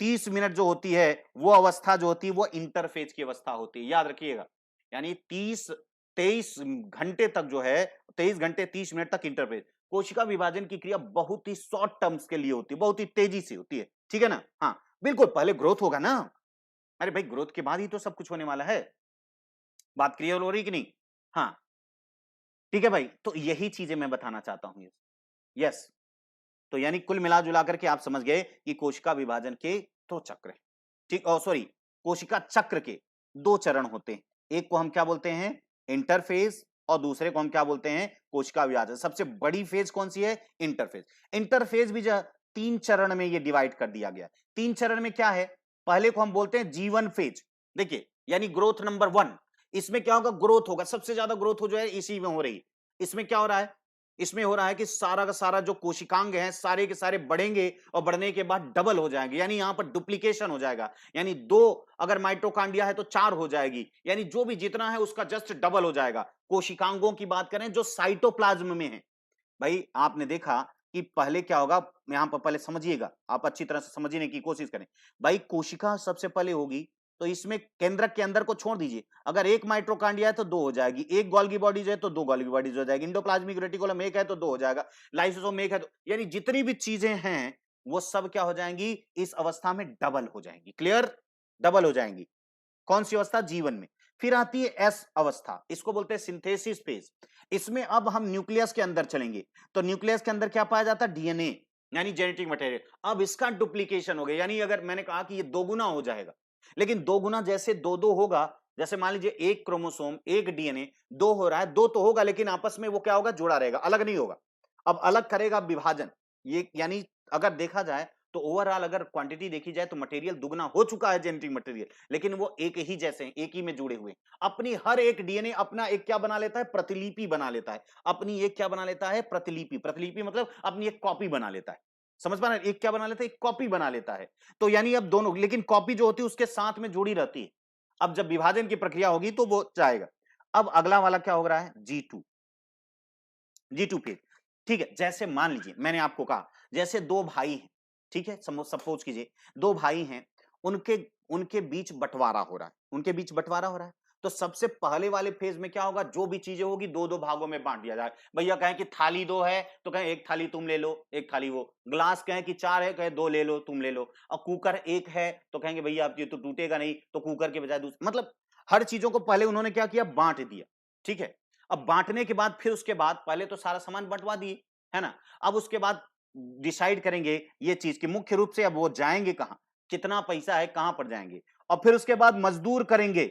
30 मिनट जो होती है वो अवस्था जो होती है वो इंटरफेज की अवस्था होती है, याद रखिएगा। यानी 23 घंटे तक जो है, 23 घंटे 30 मिनट तक इंटरफेज। कोशिका विभाजन की क्रिया बहुत ही शॉर्ट टर्म्स के लिए होती है, बहुत ही तेजी से होती है। ठीक है ना? हाँ बिल्कुल, पहले ग्रोथ होगा ना, अरे भाई ग्रोथ के बाद ही तो सब कुछ होने वाला है। बात क्लियर हो रही कि नहीं? हाँ, ठीक है भाई, तो यही चीजें मैं बताना चाहता हूं। यस, तो यानी कुल मिला जुला करके आप समझ गए कि कोशिका विभाजन के दो चक्र हैं। ठीक, सॉरी, कोशिका चक्र के दो चरण होते हैं। एक को हम क्या बोलते हैं, इंटरफेज, और दूसरे को हम क्या बोलते हैं, कोशिका विभाजन। सबसे बड़ी फेज कौन सी है, इंटरफेज। इंटरफेज भी तीन चरण में ये डिवाइड कर दिया गया। तीन चरण में क्या है, पहले को हम बोलते हैं जीवन फेज। देखिए, यानी ग्रोथ नंबर 1। इसमें क्या होगा, ग्रोथ होगा, सबसे ज्यादा ग्रोथ हो जो है इसी में हो रही है। इसमें क्या हो रहा है, इसमें हो रहा है कि सारा का सारा जो कोशिकांग हैं सारे के सारे बढ़ेंगे, और बढ़ने के बाद डबल हो जाएंगे, यानी यहां पर डुप्लीकेशन हो जाएगा। यानी दो अगर माइटोकांड्रिया है तो चार हो जाएगी, यानी जो भी जितना है उसका जस्ट डबल हो जाएगा। कोशिकांगों की बात करें जो साइटोप्लाज्म में है, भाई आपने देखा कि पहले क्या होगा, यहां पर पहले समझिएगा, आप अच्छी तरह से समझने की कोशिश करें। भाई कोशिका सबसे पहले होगी, तो इसमें केंद्रक के अंदर को छोड़ दीजिए, अगर एक माइट्रोकांड्रिया है तो दो हो जाएगी, एक गोल्गी बॉडीज है तो दो गोल्गी बॉडीज हो जाएगी, इंडोप्लाज्मिक रेटिकुलम एक है तो दो हो जाएगा, लाइसोसोम एक है तो, यानी जितनी भी चीजें हैं वो सब क्या हो जाएंगी, इस अवस्था में डबल हो जाएंगी। क्लियर, डबल हो जाएंगी। कौन सी अवस्था, जीवन में। फिर आती है एस अवस्था, इसको बोलते हैं सिंथेसिस फेज। इसमें अब हम न्यूक्लियस के अंदर चलेंगे, तो न्यूक्लियस के अंदर क्या पाया जाता है, डीएनए, यानी जेनेटिक मटेरियल। अब इसका डुप्लीकेशन हो गया, यानी अगर मैंने कहा कि ये दो गुना हो जाएगा, लेकिन दो गुना जैसे दो दो होगा, जैसे मान लीजिए एक क्रोमोसोम एक डीएनए दो हो रहा है, दो तो होगा लेकिन आपस में वो क्या होगा, जुड़ा रहेगा, अलग नहीं होगा। अब अलग करेगा विभाजन, ये यानी अगर देखा जाए तो ओवरऑल अगर क्वांटिटी देखी जाए तो मटेरियल दुगना हो चुका है, जेनेटिक मटेरियल, लेकिन वो एक ही जैसे हैं, एक ही में जुड़े हुए। अपनी हर एक डीएनए अपना एक क्या बना लेता है, प्रतिलिपि बना लेता है। अपनी एक क्या बना लेता है, प्रतिलिपि। प्रतिलिपि मतलब अपनी एक कॉपी बना लेता है। समझ पा रहे हैं, एक क्या बना लेता है, एक कॉपी बना लेता है। तो यानी अब दोनों, लेकिन कॉपी जो होती है उसके साथ में जुड़ी रहती है। अब जब विभाजन की प्रक्रिया होगी तो वो जाएगा। अब अगला वाला क्या हो रहा है, G2। G2 फेज, ठीक है। जैसे मान लीजिए मैंने आपको कहा, जैसे दो भाई हैं, ठीक है, सपोज कीजिए दो भाई हैं, उनके उनके बीच बंटवारा हो रहा है, उनके बीच बंटवारा हो रहा है। तो सबसे पहले वाले फेज में क्या होगा, जो भी चीजें होगी दो दो भागों में बांट दिया जाए। भैया कहें कि थाली दो है तो कहें एक थाली तुम ले लो, एक थाली वो। ग्लास कहें कि चार है, कहें दो ले लो, तुम ले लो। और कुकर एक है तो कहेंगे भैया आप ये तो टूटेगा नहीं, तो कुकर के बजाय दूसरा, मतलब हर चीजों को पहले उन्होंने क्या किया, बांट दिया। ठीक है, अब बांटने के बाद फिर उसके बाद पहले तो सारा सामान बंटवा दिए, है ना। अब उसके बाद डिसाइड करेंगे ये चीज कि मुख्य रूप से अब वो जाएंगे कहां, कितना पैसा है, कहां पर जाएंगे। और फिर उसके बाद मजदूर करेंगे,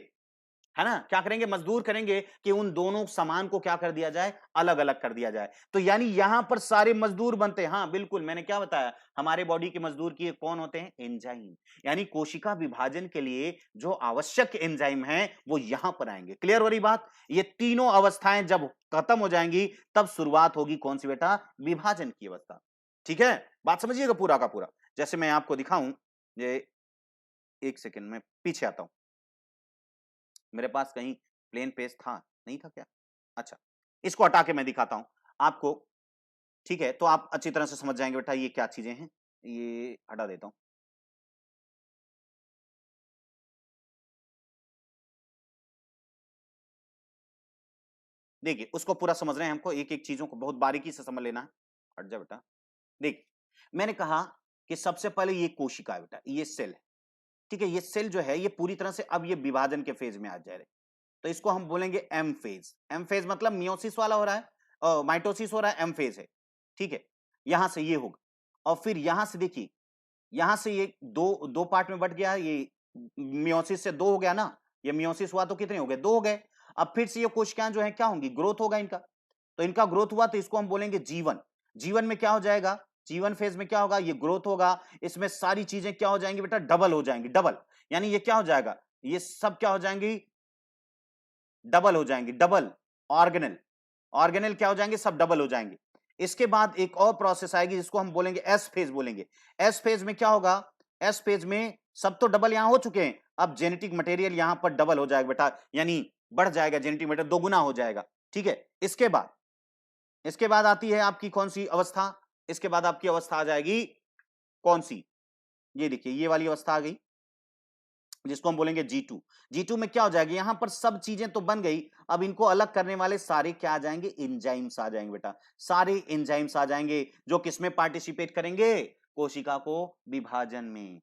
है ना, क्या करेंगे, मजदूर करेंगे कि उन दोनों सामान को क्या कर दिया जाए, अलग अलग कर दिया जाए। तो यानी यहां पर सारे मजदूर बनते हैं। हाँ बिल्कुल, मैंने क्या बताया, हमारे बॉडी के मजदूर की कौन होते हैं, एंजाइम। यानी कोशिका विभाजन के लिए जो आवश्यक एंजाइम हैं वो यहां पर आएंगे। क्लियर हो रही बात। ये तीनों अवस्थाएं जब खत्म हो जाएंगी तब शुरुआत होगी कौन सी बेटा, विभाजन की अवस्था। ठीक है, बात समझिएगा पूरा का पूरा। जैसे मैं आपको दिखाऊं, ये एक सेकेंड में पीछे आता हूं, मेरे पास कहीं प्लेन पेज था, नहीं था क्या, अच्छा, इसको हटा के मैं दिखाता हूं आपको। ठीक है, तो आप अच्छी तरह से समझ जाएंगे बेटा ये क्या चीजें हैं। ये हटा देता हूं। देखिए उसको पूरा समझ रहे हैं, हमको एक एक चीजों को बहुत बारीकी से समझ लेना है। हट जा बेटा। देख, मैंने कहा कि सबसे पहले ये कोशिका है बेटा, ये सेल है। ठीक है, ये सेल जो है ये पूरी तरह से अब ये विभाजन के फेज में आ जा रहे, तो इसको हम बोलेंगे एम फेज। एम फेज मतलब मियोसिस वाला हो रहा है, माइटोसिस हो रहा है, एम फेज है। ठीक है, यहां से ये होगा, और फिर यहां से देखिए, यहां से ये दो दो पार्ट में बट गया, ये मियोसिस से दो हो गया ना, ये मियोसिस हुआ तो कितने हो गए, दो हो गए। अब फिर से ये कोशिकाएं जो है क्या होंगी, ग्रोथ होगा इनका। तो इनका ग्रोथ हुआ तो इसको हम बोलेंगे जीवन। जीवन में क्या हो जाएगा, जीवन फेज में क्या होगा, ये ग्रोथ होगा, इसमें सारी चीजें क्या हो जाएंगी बेटा, डबल हो जाएंगी, डबल। यानी ये क्या हो जाएगा, ये सब क्या हो जाएंगी, डबल हो जाएंगे, डबल। ऑर्गेनल, ऑर्गेनल क्या हो जाएंगे, सब डबल हो जाएंगे। इसके बाद एक और प्रोसेस आएगी जिसको हम बोलेंगे एस फेज बोलेंगे। एस फेज में क्या होगा, एस फेज में सब तो डबल यहां हो चुके हैं, अब जेनेटिक मटेरियल यहां पर डबल हो जाएगा बेटा, यानी बढ़ जाएगा, जेनेटिक मटेरियल दोगुना हो जाएगा। ठीक है, इसके बाद आती है आपकी कौन सी अवस्था, इसके बाद आपकी अवस्था आ जाएगी कौन सी, ये देखिए ये वाली अवस्था आ गई, जिसको हम बोलेंगे G2। G2 में क्या हो जाएगी, यहां पर सब चीजें तो बन गई, अब इनको अलग करने वाले सारे क्या आ जाएंगे, एंजाइम्स आ जाएंगे बेटा। सारे एंजाइम्स आ जाएंगे जो किसमें पार्टिसिपेट करेंगे, कोशिका को विभाजन में।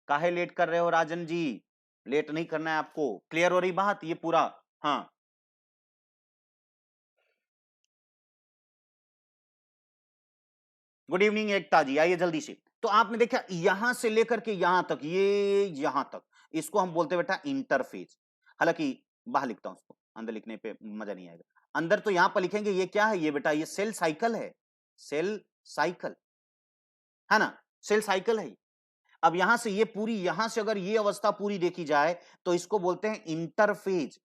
काहे लेट कर रहे हो राजन जी, लेट नहीं करना है आपको। क्लियर हो रही बात ये पूरा, हाँ गुड इवनिंग एकता जी, आइए जल्दी से। तो आपने देखा यहां से लेकर के यहां तक, ये यहां तक, इसको हम बोलते हैं बेटा इंटरफेज। हालांकि बाहर लिखता हूं उसको, अंदर लिखने पे मजा नहीं आएगा। अंदर तो यहां पर लिखेंगे ये क्या है, ये बेटा ये सेल साइकिल है, सेल साइकिल है ना, सेल साइकिल है। अब यहां से ये पूरी, यहां से अगर ये अवस्था पूरी देखी जाए तो इसको बोलते हैं इंटरफेज।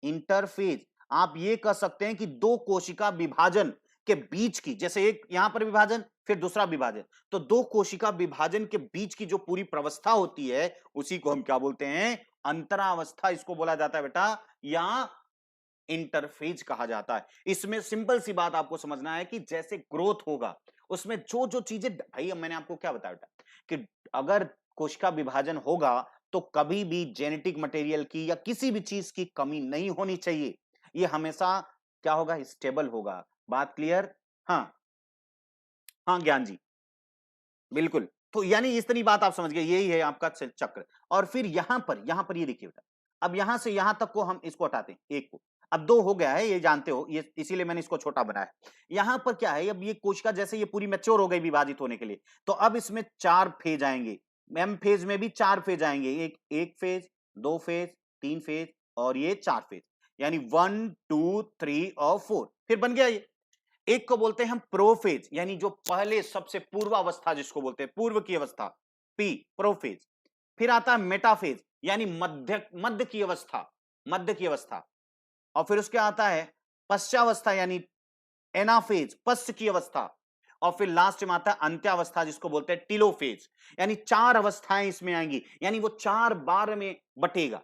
इंटरफेज आप ये कह सकते हैं कि दो कोशिका विभाजन के बीच की, जैसे एक यहां पर विभाजन फिर दूसरा विभाजन, तो दो कोशिका विभाजन के बीच की जो पूरी प्रवस्था होती है उसी को हम क्या बोलते हैं, अंतरावस्था इसको बोला जाता है बेटा, या इंटरफेज कहा जाता है। इसमें सिंपल सी बात आपको समझना है कि जैसे ग्रोथ होगा उसमें जो जो चीजें, भाई अब मैंने आपको क्या बताया बेटा कि अगर कोशिका विभाजन होगा तो कभी भी जेनेटिक मटेरियल की या किसी भी चीज की कमी नहीं होनी चाहिए। ये हमेशा क्या होगा, स्टेबल होगा। बात क्लियर? हाँ हाँ ज्ञान जी, बिल्कुल। तो यानी इस तरह बात आप समझ गए, यही है आपका चक्र। और फिर यहां पर ये देखिए बेटा, अब यहां से यहां तक को हम इसको हटाते हैं, एक को, अब दो हो गया है ये जानते हो, ये इसीलिए मैंने इसको छोटा बनाया। यहां पर क्या है, अब ये कोशिका जैसे ये पूरी मैच्योर हो गई विभाजित होने के लिए, तो अब इसमें 4 फेज आएंगे। एम फेज में भी 4 फेज आएंगे, एक फेज, 2 फेज, 3 फेज और ये 4 फेज, यानी 1 2 3 और 4, फिर बन गया ये। एक को बोलते हैं हम प्रोफेज, यानी जो पहले सबसे पूर्वावस्था जिसको बोलते हैं, पूर्व की अवस्था, पी प्रोफेज। फिर आता है मेटाफेज, यानी मध्य की अवस्था, मध्य की अवस्था। और फिर उसके आता है पश्चावस्था, यानी एनाफेज, पश्च की अवस्था। और फिर लास्ट में आता है अंत्यावस्था जिसको बोलते हैं टिलोफेज। यानी 4 अवस्थाएं इसमें आएंगी, यानी वो 4 बार में बटेगा,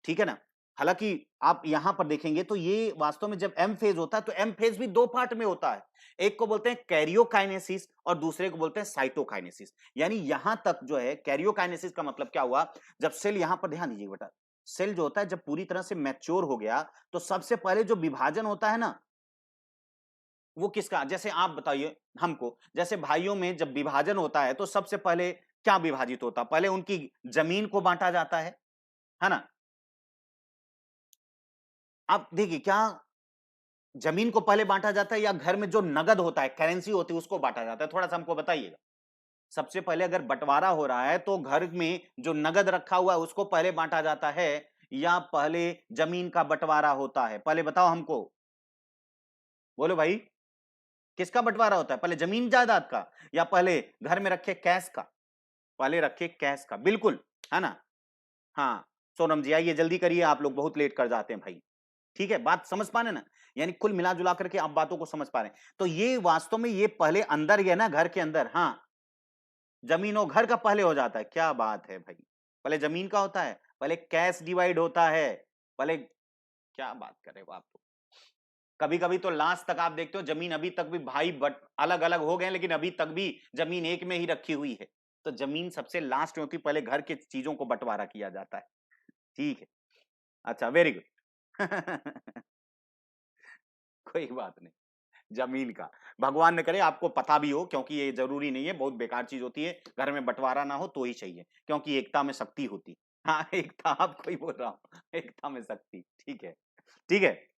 ठीक है ना। हालांकि आप यहां पर देखेंगे तो ये वास्तव में जब एम फेज होता है तो एम फेज भी 2 पार्ट में होता है, एक को बोलते हैं कैरियोकाइनेसिस और दूसरे को बोलते हैं साइटोकाइनेसिस। यानी यहां तक जो है कैरियोकाइनेसिस का मतलब क्या हुआ, जब सेल, यहां पर ध्यान दीजिए बेटा, सेल जो होता है जब पूरी तरह से मैच्योर हो गया तो सबसे पहले जो विभाजन होता है ना, वो किसका, जैसे आप बताइए हमको, जैसे भाइयों में जब विभाजन होता है तो सबसे पहले क्या विभाजित होता है, पहले उनकी जमीन को बांटा जाता है ना। आप देखिए क्या जमीन को पहले बांटा जाता है या घर में जो नगद होता है, करेंसी होती है, उसको बांटा जाता है, थोड़ा सा हमको बताइएगा। सबसे पहले अगर बंटवारा हो रहा है तो घर में जो नगद रखा हुआ है उसको पहले बांटा जाता है या पहले जमीन का बंटवारा होता है, पहले बताओ हमको, बोलो भाई। किसका बंटवारा होता है, पहले जमीन जायदाद का या पहले घर में रखे कैश का? पहले रखे कैश का, बिल्कुल, है ना। हाँ सोनम जी आइए जल्दी करिए, आप लोग बहुत लेट कर जाते हैं भाई। ठीक है, बात समझ पा रहे ना, यानी कुल मिला जुला करके आप बातों को समझ पा रहे हैं। तो ये वास्तव में ये पहले अंदर गया ना, घर के अंदर, हाँ, जमीन और घर का पहले हो जाता है, क्या बात है भाई, पहले जमीन का होता है, पहले कैश डिवाइड होता है, पहले, क्या बात कर रहे हो आप तो। कभी कभी तो लास्ट तक आप देखते हो जमीन अभी तक भी भाई बट अलग अलग हो गए लेकिन अभी तक भी जमीन एक में ही रखी हुई है। तो जमीन सबसे लास्ट में होती, पहले घर के चीजों को बंटवारा किया जाता है। ठीक है, अच्छा वेरी गुड। कोई बात नहीं, जमीन का, भगवान ने करे आपको पता भी हो, क्योंकि ये जरूरी नहीं है, बहुत बेकार चीज होती है, घर में बंटवारा ना हो तो ही चाहिए, क्योंकि एकता में शक्ति होती। हाँ एकता, आपको ही बोल रहा हूं, एकता में शक्ति, ठीक है, ठीक है,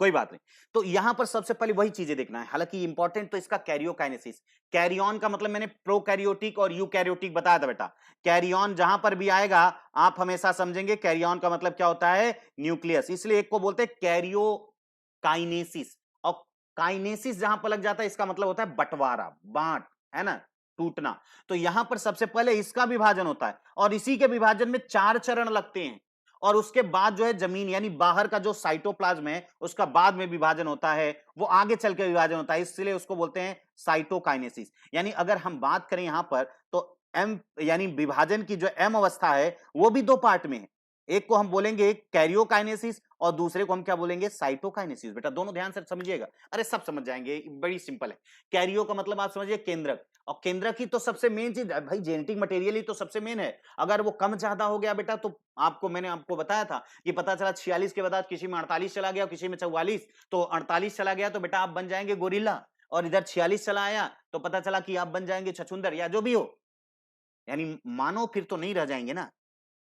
कोई बात नहीं। तो यहां पर सबसे पहले वही चीजें देखना है, हालांकि इंपॉर्टेंट तो इसका कैरियोकाइनेसिस, कैरियन का मतलब मैंने प्रोकैरियोटिक और यूकैरियोटिक बताया था बेटा। कैरियन जहां पर भी आएगा आप हमेशा समझेंगे कैरियन का मतलब क्या होता है, न्यूक्लियस, इसलिए एक को बोलते हैं कैरियोकाइनेसिस। और काइनेसिस जहां पर लग जाता है इसका मतलब होता है बंटवारा, बांट, है ना, टूटना। तो यहां पर सबसे पहले इसका विभाजन होता है और इसी के विभाजन में 4 चरण लगते हैं और उसके बाद जो है जमीन यानी बाहर का जो साइटोप्लाज्म है उसका बाद में विभाजन होता है, वो आगे चल के विभाजन होता है, इसलिए उसको बोलते हैं साइटोकाइनेसिस। यानी अगर हम बात करें यहां पर तो एम, यानी विभाजन की जो एम अवस्था है वो भी 2 पार्ट में है, एक को हम बोलेंगे कैरियोकाइनेसिस और दूसरे को हम क्या बोलेंगे, साइटोकाइनेसिस। बेटा दोनों ध्यान से समझिएगा, अरे सब समझ जाएंगे, बड़ी सिंपल है। कैरियो का मतलब आप समझिए केंद्रक, और केंद्रक ही तो सबसे मेन चीज भाई, जेनेटिक मटेरियल ही तो सबसे मेन है। अगर वो कम ज्यादा हो गया बेटा तो आपको, मैंने आपको बताया था कि पता चला 46 के बाद किसी में 48 चला गया, किसी में 44, तो 48 चला गया तो बेटा आप बन जाएंगे गोरिल्ला, और इधर 46 चला आया तो पता चला कि आप बन जाएंगे छछूंदर या जो भी हो, यानी मानव फिर तो नहीं रह जाएंगे ना,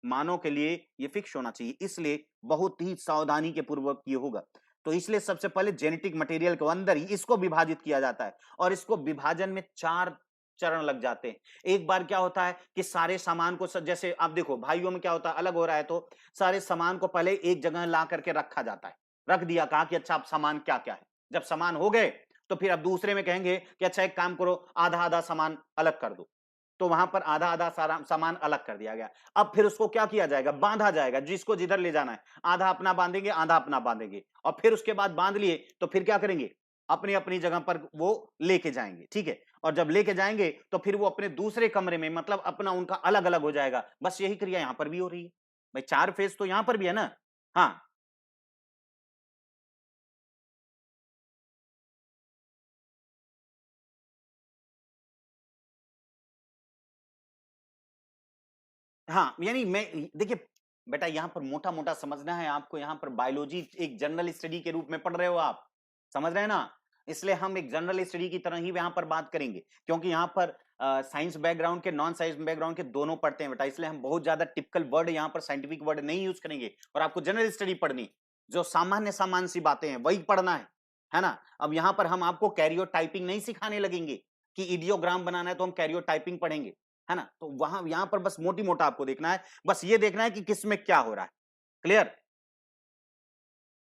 मानव के लिए ये फिक्स होना चाहिए, इसलिए बहुत ही सावधानी के पूर्वक ये होगा। तो इसलिए सबसे पहले जेनेटिक मटेरियल के अंदर ही इसको विभाजित किया जाता है और इसको विभाजन में 4 चरण लग जाते हैं। एक बार क्या होता है कि सारे सामान को जैसे आप देखो भाइयों में क्या होता है, अलग हो रहा है तो सारे सामान को पहले एक जगह ला करके रखा जाता है, रख दिया, कहा कि अच्छा अब सामान क्या क्या है। जब सामान हो गए तो फिर अब दूसरे में कहेंगे कि अच्छा एक काम करो, आधा आधा सामान अलग कर दो, तो वहां पर आधा आधा सारा सामान अलग कर दिया गया। अब फिर उसको क्या किया जाएगा, बांधा जाएगा, जिसको जिधर ले जाना है आधा अपना बांधेंगे आधा अपना बांधेंगे, और फिर उसके बाद बांध लिए तो फिर क्या करेंगे, अपनी अपनी जगह पर वो लेके जाएंगे, ठीक है। और जब लेके जाएंगे तो फिर वो अपने दूसरे कमरे में, मतलब अपना उनका अलग अलग हो जाएगा। बस यही क्रिया यहां पर भी हो रही है भाई, 4 फेज तो यहां पर भी है ना। हाँ हाँ, यानी मैं देखिए बेटा, यहाँ पर मोटा मोटा समझना है आपको, यहाँ पर बायोलॉजी एक जनरल स्टडी के रूप में पढ़ रहे हो आप, समझ रहे हैं ना। इसलिए हम एक जनरल स्टडी की तरह ही यहाँ पर बात करेंगे, क्योंकि यहाँ पर साइंस बैकग्राउंड के नॉन साइंस बैकग्राउंड के दोनों पढ़ते हैं बेटा, इसलिए हम बहुत ज्यादा टिपिकल वर्ड यहाँ पर साइंटिफिक वर्ड नहीं यूज करेंगे, और आपको जनरल स्टडी पढ़नी, जो सामान्य सामान्य सी बातें हैं वही पढ़ना है ना। अब यहाँ पर हम आपको कैरियो टाइपिंग नहीं सिखाने लगेंगे कि इडियोग्राम बनाना है तो हम कैरियो टाइपिंग पढ़ेंगे, है ना। तो वहां यहां पर बस मोटी मोटा आपको देखना है, बस ये देखना है कि किस में क्या हो रहा है, क्लियर,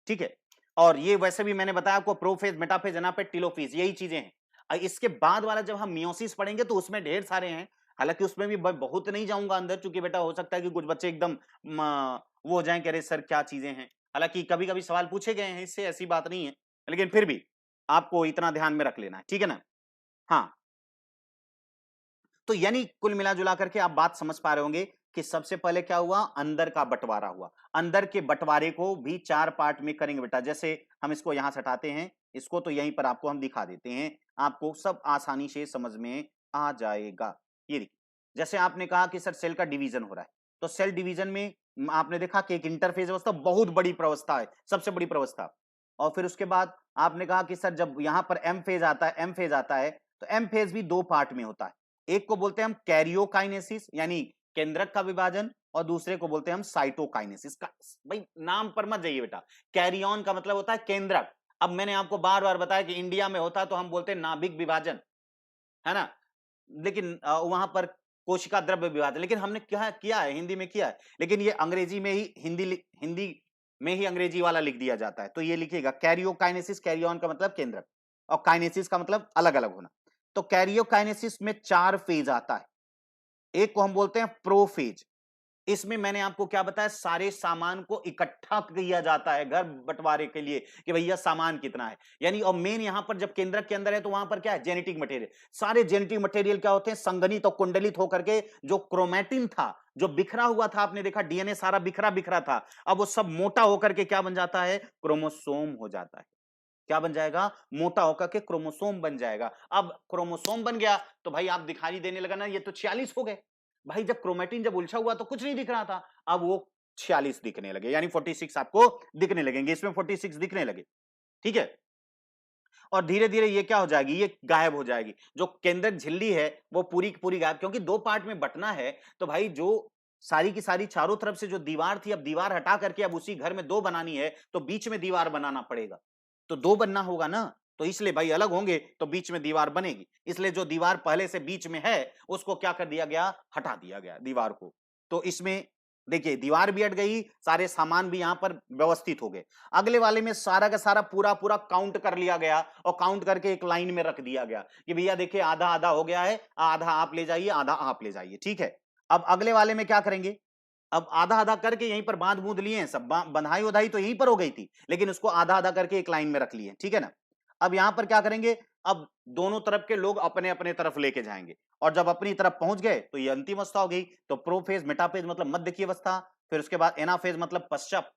ठीक है। और ये वैसे भी मैंने बताया आपको, प्रोफेज, मेटाफेज, एनाफेज, टेलोफेज, यही चीजें हैं। इसके बाद वाला जब हम मियोसिस पढ़ेंगे तो उसमें ढेर सारे हैं, हालांकि उसमें भी बहुत नहीं जाऊंगा अंदर, क्योंकि बेटा हो सकता है कि कुछ बच्चे एकदम वो हो जाएं कि अरे सर क्या चीजें हैं, हालांकि कभी कभी सवाल पूछे गए हैं इससे, ऐसी बात नहीं है, लेकिन फिर भी आपको इतना ध्यान में रख लेना है, ठीक है ना। हाँ, तो यानी कुल मिला जुला करके आप बात समझ पा रहे होंगे कि सबसे पहले क्या हुआ, अंदर का बंटवारा हुआ। अंदर के बंटवारे को भी 4 पार्ट में करेंगे बेटा, जैसे हम इसको यहां से हटाते हैं, इसको तो यहीं पर आपको हम दिखा देते हैं, आपको सब आसानी से समझ में आ जाएगा। ये देखिए, जैसे आपने कहा कि सर सेल का डिवीजन हो रहा है, तो सेल डिवीजन में आपने देखा कि एक इंटरफेज अवस्था बहुत बड़ी प्रवस्था है, सबसे बड़ी प्रवस्था। और फिर उसके बाद आपने कहा कि सर जब यहां पर एम फेज आता है, एम फेज आता है, तो एम फेज भी 2 पार्ट में होता है। एक को बोलते हैं हम कैरियोकाइनेसिस यानी केंद्रक का विभाजन, और दूसरे को बोलते हैं हम साइटोकाइनेसिस का। भाई नाम पर मत जाइए बेटा, कैरियन का मतलब होता है केंद्रक। अब मैंने आपको बार बार बताया कि इंडिया में होता है तो हम बोलते हैं नाभिक विभाजन, है ना, लेकिन वहां पर कोशिका द्रव्य विभाजन, लेकिन हमने क्या किया है, हिंदी में किया है, लेकिन ये अंग्रेजी में ही हिंदी में ही अंग्रेजी वाला लिख दिया जाता है। तो ये लिखिएगा कैरियोकाइनेसिस, कैरियन का मतलब केंद्रक, और काइनेसिस का मतलब अलग अलग होना। तो कैरियोकाइनेसिस में 4 फेज आता है, एक को हम बोलते हैं प्रोफेज। इसमें मैंने आपको क्या बताया, सारे सामान को इकट्ठा किया जाता है घर बंटवारे के लिए कि भैया सामान कितना है, यानी और मेन यहां पर जब केंद्रक के अंदर है तो वहां पर क्या है, जेनेटिक मटेरियल। सारे जेनेटिक मटेरियल क्या होते हैं, संगठित और कुंडलित होकर के, जो क्रोमैटिन था जो बिखरा हुआ था, आपने देखा डीएनए सारा बिखरा बिखरा था, अब वो सब मोटा होकर के क्या बन जाता है, क्रोमोसोम हो जाता है। क्या बन जाएगा, मोटा होकर के क्रोमोसोम बन जाएगा। अब क्रोमोसोम बन गया तो भाई आप दिखाई देने लगा ना, ये तो 46 हो गए। भाई जब क्रोमेटिन जब उलझा हुआ तो कुछ नहीं दिख रहा था, अब वो 46 दिखने लगे, यानी 46 आपको दिखने लगेंगे, इसमें 46 दिखने लगे, ठीक है। और धीरे धीरे ये क्या हो जाएगी, ये गायब हो जाएगी, जो केंद्रक झिल्ली है वो पूरी की पूरी गायब, क्योंकि 2 पार्ट में बंटना है। तो भाई जो सारी की सारी चारों तरफ से जो दीवार थी, अब दीवार हटा करके अब उसी घर में 2 बनानी है, तो बीच में दीवार बनाना पड़ेगा, तो 2 बनना होगा ना। तो इसलिए भाई अलग होंगे तो बीच में दीवार बनेगी, इसलिए जो दीवार पहले से बीच में है उसको क्या कर दिया गया, हटा दिया गया दीवार को। तो इसमें देखिए दीवार भी हट गई, सारे सामान भी यहां पर व्यवस्थित हो गए। अगले वाले में सारा का सारा पूरा पूरा काउंट कर लिया गया, और काउंट करके एक लाइन में रख दिया गया कि भैया देखिए आधा आधा हो गया है, आधा आप ले जाइए आधा आप ले जाइए, ठीक है। अब अगले वाले में क्या करेंगे, अब आधा आधा करके यहीं पर बांध बूंद लिए हैं सब, बंधाई उधाई तो यहीं पर हो गई थी, लेकिन उसको आधा आधा करके एक लाइन में रख लिए, ठीक है ना। अब यहां पर क्या करेंगे, अब दोनों तरफ के लोग अपने अपने तरफ लेके जाएंगे, और जब अपनी तरफ पहुंच गए तो ये अंतिम अवस्था हो गई। तो प्रोफेज, मेटाफेज मतलब मध्य की अवस्था, फिर उसके बाद एनाफेज मतलब पश्चात,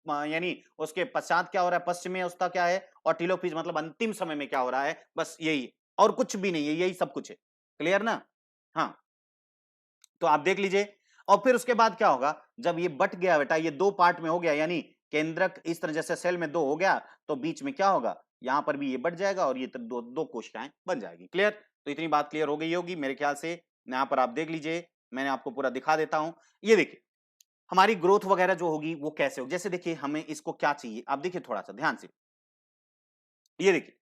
यानी उसके पश्चात क्या हो रहा है, पश्चिमी अवस्था क्या है, और टीलोफेज मतलब अंतिम समय में क्या हो रहा है, बस यही, और कुछ भी नहीं है, यही सब कुछ है, क्लियर ना। हाँ, तो आप देख लीजिए। और फिर उसके बाद क्या होगा, जब ये बट गया बेटा, ये 2 पार्ट में हो गया, यानी केंद्रक इस तरह जैसे सेल में 2 हो गया, तो बीच में क्या होगा, यहां पर भी ये बट जाएगा और ये दो दो कोशिकाएं बन जाएगी, क्लियर। तो इतनी बात क्लियर हो गई होगी मेरे ख्याल से। यहां पर आप देख लीजिए, मैंने आपको पूरा दिखा देता हूं। ये देखिए हमारी ग्रोथ वगैरह जो होगी वो कैसे होगी, जैसे देखिए हमें इसको क्या चाहिए, आप देखिए थोड़ा सा ध्यान से, ये देखिए,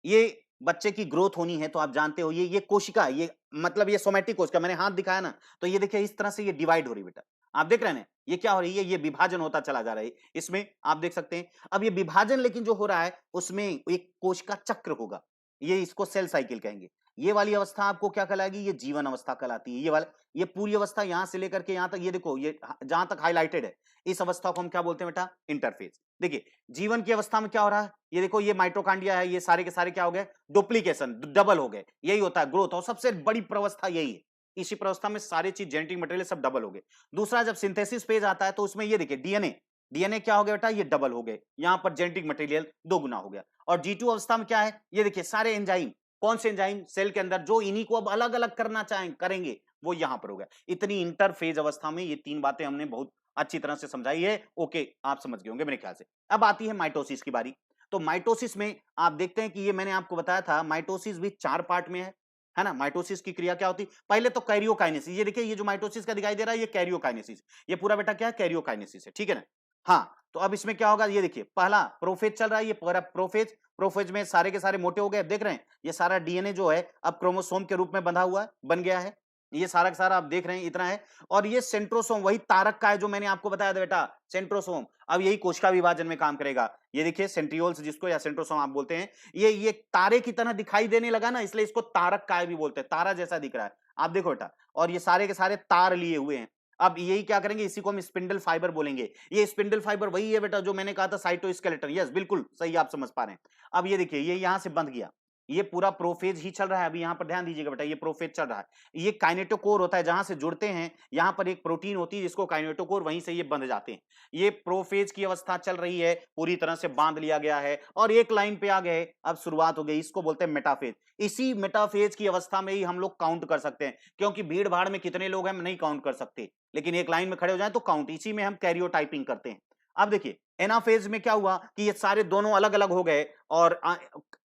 ये बच्चे की ग्रोथ होनी है तो आप जानते हो ये कोशिका, ये मतलब ये सोमैटिक कोशिका, मैंने हाथ दिखाया ना, तो ये देखिए इस तरह से ये डिवाइड हो रही है बेटा। आप देख रहे हैं ना, ये क्या हो रही है, ये विभाजन होता चला जा रहा है। इसमें आप देख सकते हैं, अब ये विभाजन लेकिन जो हो रहा है उसमें एक कोशिका चक्र होगा, ये इसको सेल साइकिल कहेंगे। ये वाली अवस्था आपको क्या कहलाएगी, ये जीवन अवस्था कहलाती है। ये वाला, ये पूरी अवस्था यहां से लेकर के यहां तक, ये देखो ये जहां तक हाईलाइटेड है, इस अवस्था को हम क्या बोलते हैं बेटा, इंटरफेज। देखिए जीवन की अवस्था में क्या हो रहा है, ये देखो ये माइटोकांड्रिया है, ये सारे के सारे क्या हो गए, डुप्लीकेशन, डबल हो गए। यही होता है ग्रोथ, और सबसे बड़ी प्रवस्था यही है। इसी प्रवस्था में सारी चीज, जेनेटिक मटेरियल सब डबल हो गए। दूसरा, जब सिंथेसिस फेज आता है तो उसमें ये देखिए डीएनए, डीएनए क्या हो गया बेटा, ये डबल हो गए, यहां पर जेनेटिक मटेरियल दो गुना हो गया। और G2 अवस्था में क्या है, ये देखिए सारे एंजाइम, कौन से एंजाइम, सेल के अंदर जो इन्हीं को अब अलग अलग करना चाहें करेंगे, वो यहां पर हो गया। इतनी इंटरफेज अवस्था में ये तीन बातें हमने बहुत अच्छी तरह से समझाई है। ओके, आप समझ गए होंगे मेरे ख्याल से। अब आती है माइटोसिस की बारी। तो माइटोसिस में आप देखते हैं कि ये मैंने आपको बताया था, माइटोसिस भी 4 पार्ट में है ना। माइटोसिस की क्रिया क्या होती है, पहले तो कैरियोकाइनेसिस, ये देखिए ये जो माइटोसिस का दिखाई दे रहा है ये कैरियोकाइनेसिस, ये पूरा बेटा क्या है, कैरियोकाइनेसिस है, ठीक है ना। हाँ, तो अब इसमें क्या होगा, ये देखिए पहला प्रोफेज चल रहा है, ये पूरा प्रोफेज, प्रोफेज में सारे के सारे मोटे हो गए, देख रहे हैं ये सारा डीएनए जो है अब क्रोमोसोम के रूप में बंधा हुआ है, बन गया है, ये सारा का सारा आप देख रहे हैं इतना है। और ये सेंट्रोसोम वही तारक का है जो मैंने आपको बताया था बेटा, सेंट्रोसोम, अब यही कोशिका विभाजन में काम करेगा। ये देखिए सेंट्रियोल्स जिसको, या सेंट्रोसोम आप बोलते हैं, ये तारे की तरह दिखाई देने लगा ना, इसलिए इसको तारक काय भी बोलते हैं, तारा जैसा दिख रहा है, आप देखो बेटा। और ये सारे के सारे तार लिए हुए हैं। अब यही क्या करेंगे, इसी को हम स्पिंडल फाइबर बोलेंगे। ये स्पिंडल फाइबर वही है बेटा जो मैंने कहा था साइटोस्केलेटन, यस बिल्कुल सही, आप समझ पा रहे हैं। अब ये देखिए ये यहां से बंध गया, ये पूरा प्रोफेज ही चल रहा है। अभी यहां पर ध्यान दीजिएगा बेटा, ये प्रोफेज चल रहा है। ये काइनेटोकोर होता है, जहां से जुड़ते हैं, यहां पर एक प्रोटीन होती है जिसको काइनेटोकोर, वहीं से ये बंध जाते हैं। ये प्रोफेज की अवस्था चल रही है, पूरी तरह से बांध लिया गया है और एक लाइन पे आ गए, अब शुरुआत हो गई, इसको बोलते हैं मेटाफेज। इसी मेटाफेज की अवस्था में ही हम लोग काउंट कर सकते हैं, क्योंकि भीड़ भाड़ में कितने लोग हैं हम नहीं काउंट कर सकते, लेकिन एक लाइन में खड़े हो जाए तो काउंट, इसी में हम कैरियोटाइपिंग करते हैं। अब देखिए एनाफेज में क्या हुआ कि ये सारे दोनों अलग अलग हो गए और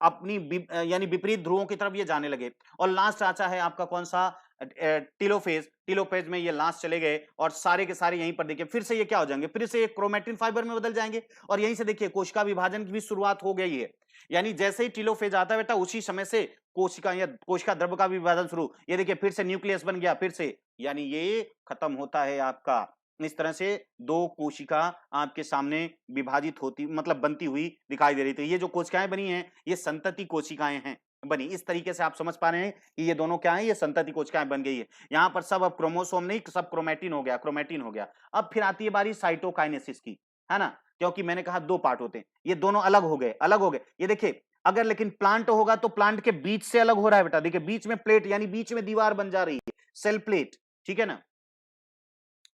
अपनी यानी विपरीत ध्रुवों की तरफ ये जाने लगे। और लास्ट आता है आपका कौन सा, टीलोफेज। टीलोफेज में ये लास्ट चले गए और सारे के सारे यहीं पर देखिए फिर से ये क्या हो जाएंगे, फिर से ये क्रोमेटिन फाइबर में बदल जाएंगे। और यहीं से देखिए कोशिका विभाजन की भी शुरुआत हो गई है, यानी जैसे ही टीलोफेज आता है बेटा उसी समय से कोशिका या कोशिका द्रव्य का भी विभाजन शुरू। ये देखिए फिर से न्यूक्लियस बन गया, फिर से, यानी ये खत्म होता है आपका। इस तरह से दो कोशिका आपके सामने विभाजित होती, मतलब बनती हुई दिखाई दे रही थी। ये जो कोशिकाएं बनी हैं ये संतति कोशिकाएं हैं बनी। इस तरीके से आप समझ पा रहे हैं कि ये दोनों क्या है, ये संतति कोशिकाएं बन गई है। यहाँ पर सब अब क्रोमोसोम नहीं, सब क्रोमेटिन हो गया, क्रोमेटिन हो गया। अब फिर आती है बारी साइटोकाइनेसिस की, है ना, क्योंकि मैंने कहा दो पार्ट होते हैं, ये दोनों अलग हो गए, अलग हो गए। ये देखिए अगर लेकिन प्लांट होगा तो प्लांट के बीच से अलग हो रहा है बेटा, देखिए बीच में प्लेट, यानी बीच में दीवार बन जा रही है, सेल प्लेट, ठीक है ना,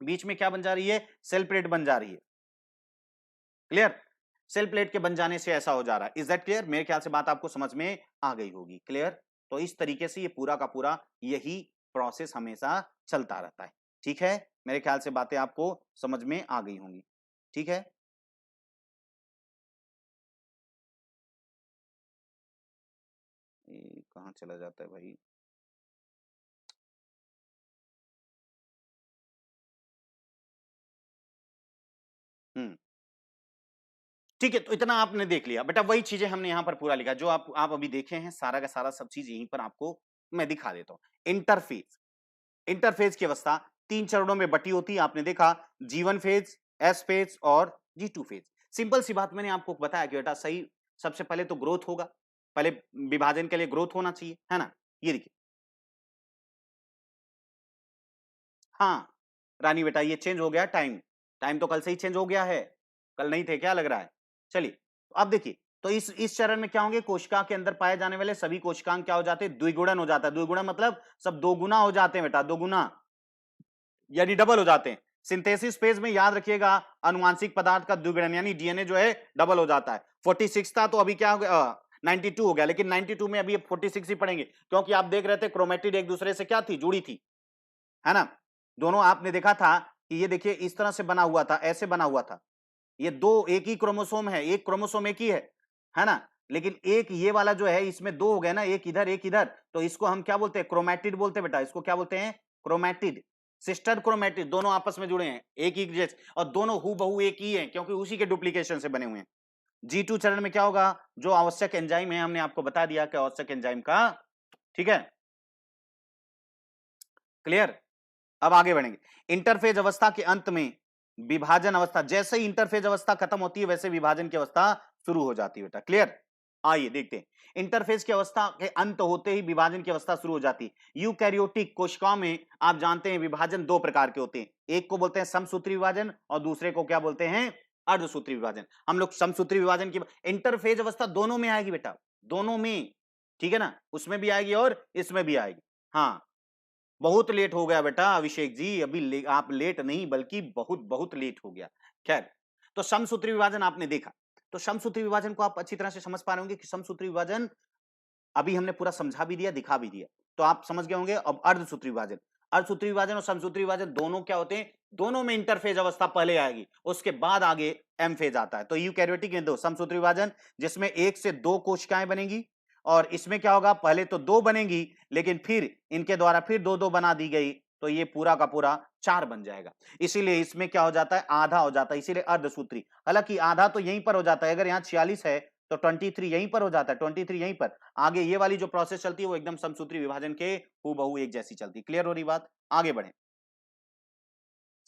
बीच में क्या बन जा रही है, सेल प्लेट बन जा रही है। क्लियर, सेल प्लेट के बन जाने से ऐसा हो जा रहा है। इज दैट क्लियर, मेरे ख्याल से बात आपको समझ में आ गई होगी। क्लियर, तो इस तरीके से ये पूरा का पूरा यही प्रोसेस हमेशा चलता रहता है। ठीक है, मेरे ख्याल से बातें आपको समझ में आ गई होंगी। ठीक है, ये कहाँ चला जाता है भाई, हम्म, ठीक है, तो इतना आपने देख लिया बेटा, वही चीजें हमने यहां पर पूरा लिखा जो आप अभी देखे हैं, सारा का सारा सब चीज यहीं पर आपको मैं दिखा देता हूं। इंटरफेज, इंटरफेज की अवस्था तीन चरणों में बटी होती है, आपने देखा, G1 फेज, S फेज और G2 फेज। सिंपल सी बात मैंने आपको बताया कि बेटा सही, सबसे पहले तो ग्रोथ होगा, पहले विभाजन के लिए ग्रोथ होना चाहिए, है ना। ये देखिए, हाँ रानी बेटा ये चेंज हो गया टाइम, टाइम तो कल से ही चेंज हो गया है, कल नहीं थे क्या लग रहा है। चलिए तो अब देखिए, तो इस चरण में क्या होंगे, कोशिका के अंदर पाए जाने वाले सभी कोशिकांग क्या हो जाते हैं, द्विगुणन हो जाता है। द्विगुणन मतलब सब दोगुना हो जाते हैं बेटा, दोगुना, यानी डबल हो जाते हैं। सिंथेसिस फेज में याद रखिएगा अनुवांशिक पदार्थ का द्विगुणन, यानी डीएनए जो है डबल हो जाता है। 46 था तो अभी क्या हो गया, 92 हो गया, लेकिन 92 में अभी 46 ही पढ़ेंगे, क्योंकि आप देख रहे थे क्रोमेटिड एक दूसरे से क्या थी, जुड़ी थी, है ना। दोनों आपने देखा था कि ये देखिए इस तरह से बना हुआ था, ऐसे बना हुआ था, ये दो एक ही क्रोमोसोम है, एक क्रोमोसोम एक ही है ना। लेकिन एक ये वाला जो है इसमें दो हो गए ना, एक इधर एक इधर, तो इसको हम क्या बोलते हैं, क्रोमैटिड बोलते हैं बेटा, इसको क्या बोलते हैं, क्रोमैटिड, सिस्टर क्रोमैटिड, दोनों आपस में जुड़े हैं एक ही जैसे, और दोनों हूबहू एक ही है क्योंकि उसी के डुप्लीकेशन से बने हुए हैं। G2 चरण में क्या होगा, जो आवश्यक एंजाइम है हमने आपको बता दिया कि आवश्यक एंजाइम का, ठीक है, क्लियर। अब आगे बढ़ेंगे। इंटरफेज अवस्था के अंत में विभाजन अवस्था, जैसे ही इंटरफेज अवस्था खत्म होती है वैसे विभाजन की अवस्था शुरू हो जाती है बेटा, क्लियर। आइए देखते हैं, इंटरफेज की अवस्था के अंत होते ही विभाजन की अवस्था शुरू हो जाती है। यूकैरियोटिक कोशिकाओं में आप जानते हैं विभाजन दो प्रकार के होते हैं, एक को बोलते हैं समसूत्री विभाजन और दूसरे को क्या बोलते हैं, अर्धसूत्री विभाजन। हम लोग समसूत्री विभाजन की, इंटरफेज अवस्था दोनों में आएगी बेटा, दोनों में, ठीक है ना, उसमें भी आएगी और इसमें भी आएगी। हाँ, बहुत लेट हो गया बेटा अभिषेक जी, अभी आप लेट नहीं बल्कि बहुत बहुत लेट हो गया। खैर, तो समसूत्री विभाजन आपने देखा, तो समसूत्री विभाजन को आप अच्छी तरह से समझ पा रहे होंगे कि समसूत्री विभाजन अभी हमने पूरा समझा भी दिया, दिखा भी दिया, तो आप समझ गए होंगे। अब अर्धसूत्री विभाजन, अर्धसूत्री विभाजन और समसूत्री विभाजन दोनों क्या होते हैं, दोनों में इंटरफेज अवस्था पहले आएगी, उसके बाद आगे एम फेज आता है। तो यूकैरियोटिक में दो समसूत्री विभाजन जिसमें एक से दो कोशिकाएं बनेगी, और इसमें क्या होगा, पहले तो दो बनेंगी लेकिन फिर इनके द्वारा फिर दो दो बना दी गई, तो ये पूरा का पूरा चार बन जाएगा। इसीलिए इसमें क्या हो जाता है, आधा हो जाता है, इसीलिए अर्धसूत्री। हालांकि आधा तो यहीं पर हो जाता है, अगर यहाँ 46 है तो 23 यहीं पर हो जाता है, 23 यहीं पर। आगे ये वाली जो प्रोसेस चलती है वो एकदम समसूत्री विभाजन के हूबहू एक जैसी चलती है। क्लियर हो रही बात, आगे बढ़े।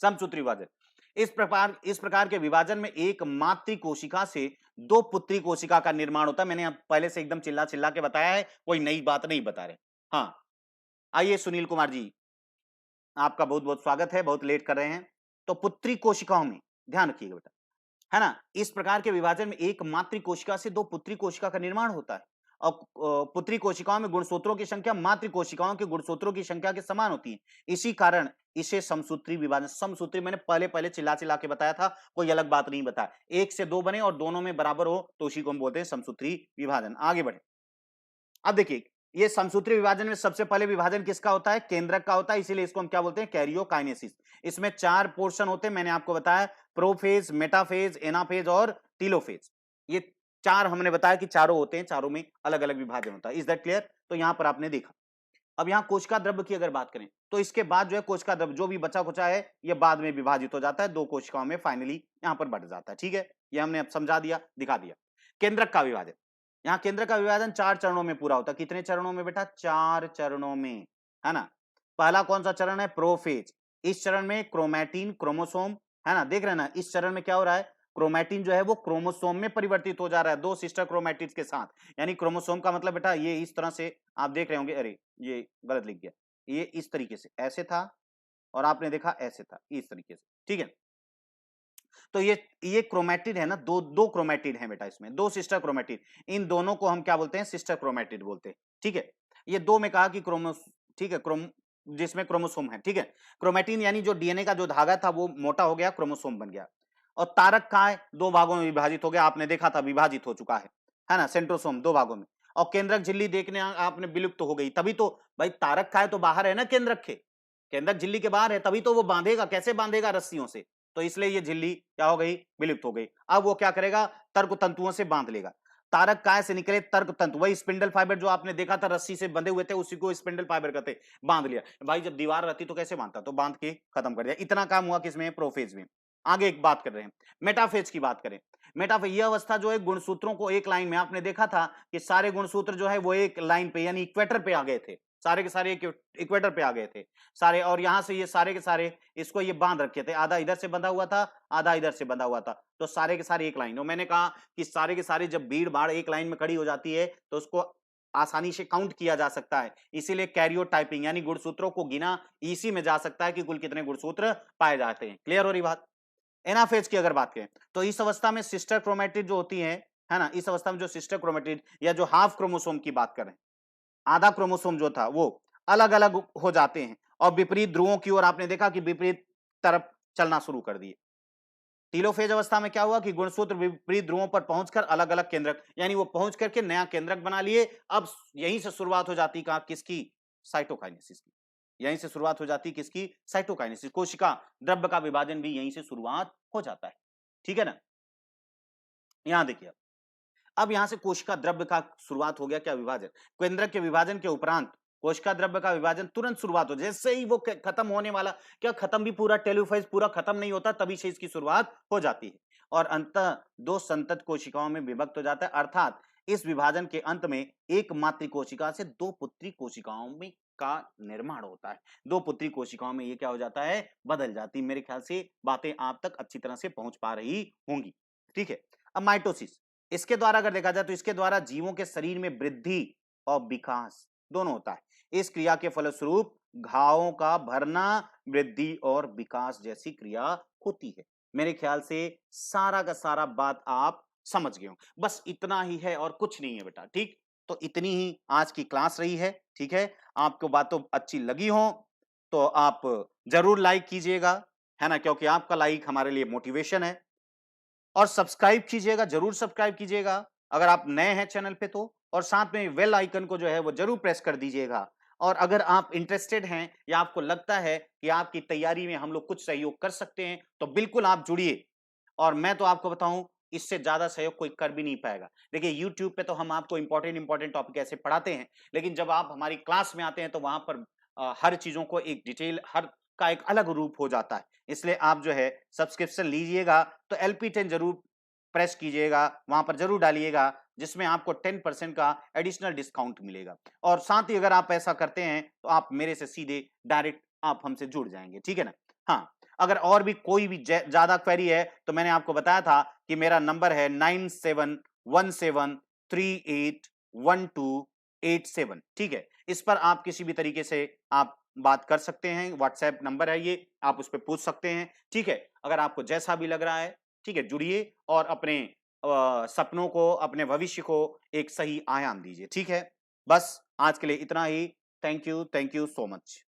समसूत्री विभाजन, इस प्रकार के विभाजन में एक मातृ कोशिका से दो पुत्री कोशिका का निर्माण होता है। मैंने अब पहले से एकदम चिल्ला चिल्ला के बताया है, कोई नई बात नहीं बता रहे। हाँ, आइए सुनील कुमार जी, आपका बहुत बहुत स्वागत है, बहुत लेट कर रहे हैं। तो पुत्री कोशिकाओं में ध्यान रखिएगा बेटा, है ना, इस प्रकार के विभाजन में एक मातृ कोशिका से दो पुत्री कोशिका का निर्माण होता है। और पुत्री कोशिकाओं में गुणसूत्रों की संख्या मातृ कोशिकाओं के गुणसूत्रों की संख्या के समान होती है, इसी कारण इसे समसूत्री विभाजन, समसूत्री मैंने पहले पहले चिल्ला चिल्ला के बताया था, कोई अलग बात नहीं बताया। एक से दो बने और दोनों में बराबर हो तो उसी को हम बोलते हैं समसूत्री विभाजन। आगे बढ़े। अब देखिए, ये समसूत्री विभाजन में सबसे पहले विभाजन किसका होता है, केंद्रक का होता है, इसीलिए इसको हम क्या बोलते हैं, कैरियोकाइनेसिस। इसमें चार पोर्शन होते हैं, मैंने आपको बताया, प्रोफेज, मेटाफेज, एनाफेज और टीलोफेज। ये चार हमने बताया कि चारों होते हैं, चारों में अलग अलग विभाजन होता है। Is that clear. तो यहां पर आपने देखा। अब यहाँ कोशिका द्रव्य की अगर बात करें तो इसके बाद जो है कोशिका द्रव्य जो भी बचा खुचा है ये बाद में विभाजित हो जाता है, दो कोशिकाओं में फाइनली यहां पर बढ़ जाता है। ठीक है, ये हमने अब समझा दिया, दिखा दिया। केंद्रक का विभाजन, यहाँ केंद्र का विभाजन चार चरणों में पूरा होता है। कितने चरणों में बेटा, चार चरणों में, है ना। पहला कौन सा चरण है, प्रोफेज। इस चरण में क्रोमैटिन क्रोमोसोम, है ना, देख रहे हैं ना, इस चरण में क्या हो रहा है, क्रोमैटिन जो है वो क्रोमोसोम में परिवर्तित हो जा रहा है दो सिस्टर क्रोमैटिड्स के साथ। यानी क्रोमोसोम का मतलब बेटा ये इस तरह से आप देख रहे होंगे, अरे ये गलत लिख गया, ये इस तरीके से ऐसे था और आपने देखा ऐसे था, इस तरीके से, ठीक है। तो ये क्रोमैटिड है ना, दो दो क्रोमैटिड है बेटा, इसमें दो सिस्टर क्रोमैटिड, इन दोनों को हम क्या बोलते हैं, सिस्टर क्रोमैटिड बोलते हैं। ठीक है, ये दो में कहा कि क्रोमोस, ठीक है, जिसमें क्रोमोसोम है, ठीक है। क्रोमैटिन यानी जो डीएनए का जो धागा था वो मोटा हो गया, क्रोमोसोम बन गया। और तारक कहाँ है, दो भागों में विभाजित हो गया, आपने देखा था विभाजित हो चुका है ना, सेंट्रोसोम दो भागों में। और केंद्रक झिल्ली देखने आपने विलुप्त हो गई, तभी तो भाई तारक का है तो बाहर है ना केंद्रक के, केंद्रक झिल्ली के बाहर है, तभी तो वो बांधेगा, कैसे बांधेगा, रस्सियों से। तो इसलिए ये झिल्ली क्या हो गई, विलुप्त हो गई। अब वो क्या करेगा, तर्क तंतुओं से बांध लेगा। तारक काय से निकले, तर्क तंतु, वही स्पिंडल फाइबर जो आपने देखा था रस्सी से बंधे हुए थे, उसी को स्पिंडल फाइबर कहते, बांध लिया। भाई जब दीवार रहती तो कैसे बांधता, तो बांध के खत्म कर दिया। इतना काम हुआ किसमें, प्रोफेज में। आगे एक बात कर रहे हैं, मेटाफेज की बात करें। मेटाफेज यह अवस्था जो है गुणसूत्रों को एक लाइन में, आपने देखा था कि सारे गुणसूत्र जो है वो एक लाइन पे यानी इक्वेटर पे आ गए थे, सारे के सारे इक्वेटर पे आ गए थे सारे, और यहां से ये सारे के सारे इसको ये बांध रखे थे, आधा इधर से बंधा हुआ था, आधा इधर से बंधा हुआ था, तो सारे के सारे एक लाइन। और मैंने कहा कि सारे के सारे जब भीड़ भाड़ एक लाइन में खड़ी हो जाती है तो उसको आसानी से काउंट किया जा सकता है, इसीलिए कैरियोटाइपिंग यानी गुणसूत्रों को गिना इसी में जा सकता है कि कुल कितने गुणसूत्र पाए जाते हैं। क्लियर हो रही बात। एनाफेज की अगर बात करें तो इस अवस्था में सिस्टर क्रोमैटिड जो होती है ना, इस अवस्था में जो सिस्टर क्रोमैटिड या जो हाफ क्रोमोसोम की बात करें, आधा क्रोमोसोम जो था वो अलग अलग हो जाते हैं और विपरीत ध्रुवों की ओर आपने देखा कि विपरीत तरफ चलना शुरू कर दिए। टीलोफेज अवस्था में क्या हुआ कि गुणसूत्र विपरीत ध्रुवों पर पहुंचकर अलग अलग केंद्रक, यानी वो पहुंच करके नया केंद्रक बना लिए। अब यहीं से शुरुआत हो जाती कहा, किसकी, साइटोकाइनेसिस की। यहीं से शुरुआत हो जाती किसकी, साइटोकाइनेसिस। कोशिका द्रव्य का विभाजन भी यहीं से शुरुआत हो जाता है। ठीक है ना, यहां देखिए, अब यहां से कोशिका द्रव्य का शुरुआत हो गया क्या, विभाजन। केंद्रक के विभाजन के उपरांत कोशिका द्रव्य का विभाजन तुरंत शुरुआत हो, जैसे ही वो खत्म होने वाला, क्या खत्म भी पूरा टेलोफेज पूरा खत्म नहीं होता, तभी से इसकी शुरुआत हो जाती है। और अंततः दो संतत कोशिकाओं में विभक्त हो जाता है, अर्थात इस विभाजन के अंत में एक मातृ कोशिका से दो पुत्री कोशिकाओं में का निर्माण होता है। दो पुत्री कोशिकाओं में ये क्या हो जाता है, बदल जाती है। मेरे ख्याल से बातें आप तक अच्छी तरह से पहुंच पा रही होंगी, ठीक है। अब माइटोसिस, इसके द्वारा अगर देखा जाए तो इसके द्वारा जीवों के शरीर में वृद्धि और विकास दोनों होता है। इस क्रिया के फलस्वरूप घावों का भरना, वृद्धि और विकास जैसी क्रिया होती है। मेरे ख्याल से सारा का सारा बात आप समझ गए हो। बस इतना ही है और कुछ नहीं है बेटा, ठीक। तो इतनी ही आज की क्लास रही है, ठीक है। आपको बातों अच्छी लगी हो तो आप जरूर लाइक कीजिएगा, है ना, क्योंकि आपका लाइक हमारे लिए मोटिवेशन है। और सब्सक्राइब कीजिएगा, जरूर सब्सक्राइब कीजिएगा अगर आप नए हैं चैनल पे तो, और साथ में बेल आइकन को जो है वो जरूर प्रेस कर दीजिएगा। और अगर आप इंटरेस्टेड हैं या आपको लगता है कि आपकी तैयारी में हम लोग कुछ सहयोग कर सकते हैं तो बिल्कुल आप जुड़िए। और मैं तो आपको बताऊं, इससे ज्यादा सहयोग कोई कर भी नहीं पाएगा। देखिए यूट्यूब पे तो हम आपको इंपॉर्टेंट टॉपिक ऐसे पढ़ाते हैं, लेकिन जब आप हमारी क्लास में आते हैं तो वहां पर हर चीजों को एक डिटेल, हर का एक अलग रूप हो जाता है। इसलिए आप जो है सब्सक्रिप्शन लीजिएगा तो LP10 जरूर प्रेस कीजिएगा, वहां पर जरूर डालिएगा, जिसमें आपको 10% का एडिशनल डिस्काउंट मिलेगा। और साथ ही अगर आप ऐसा करते हैं तो आप मेरे से सीधे डायरेक्ट आप हमसे जुड़ जाएंगे, ठीक है ना। हाँ, अगर और भी कोई भी ज्यादा क्वेरी है तो मैंने आपको बताया था कि मेरा नंबर है 9717381287, ठीक है। इस पर आप किसी भी तरीके से आप बात कर सकते हैं, व्हाट्सएप नंबर है ये, आप उस पर पूछ सकते हैं, ठीक है। अगर आपको जैसा भी लग रहा है, ठीक है, जुड़िए और अपने सपनों को, अपने भविष्य को एक सही आयाम दीजिए, ठीक है। बस आज के लिए इतना ही। Thank you so much.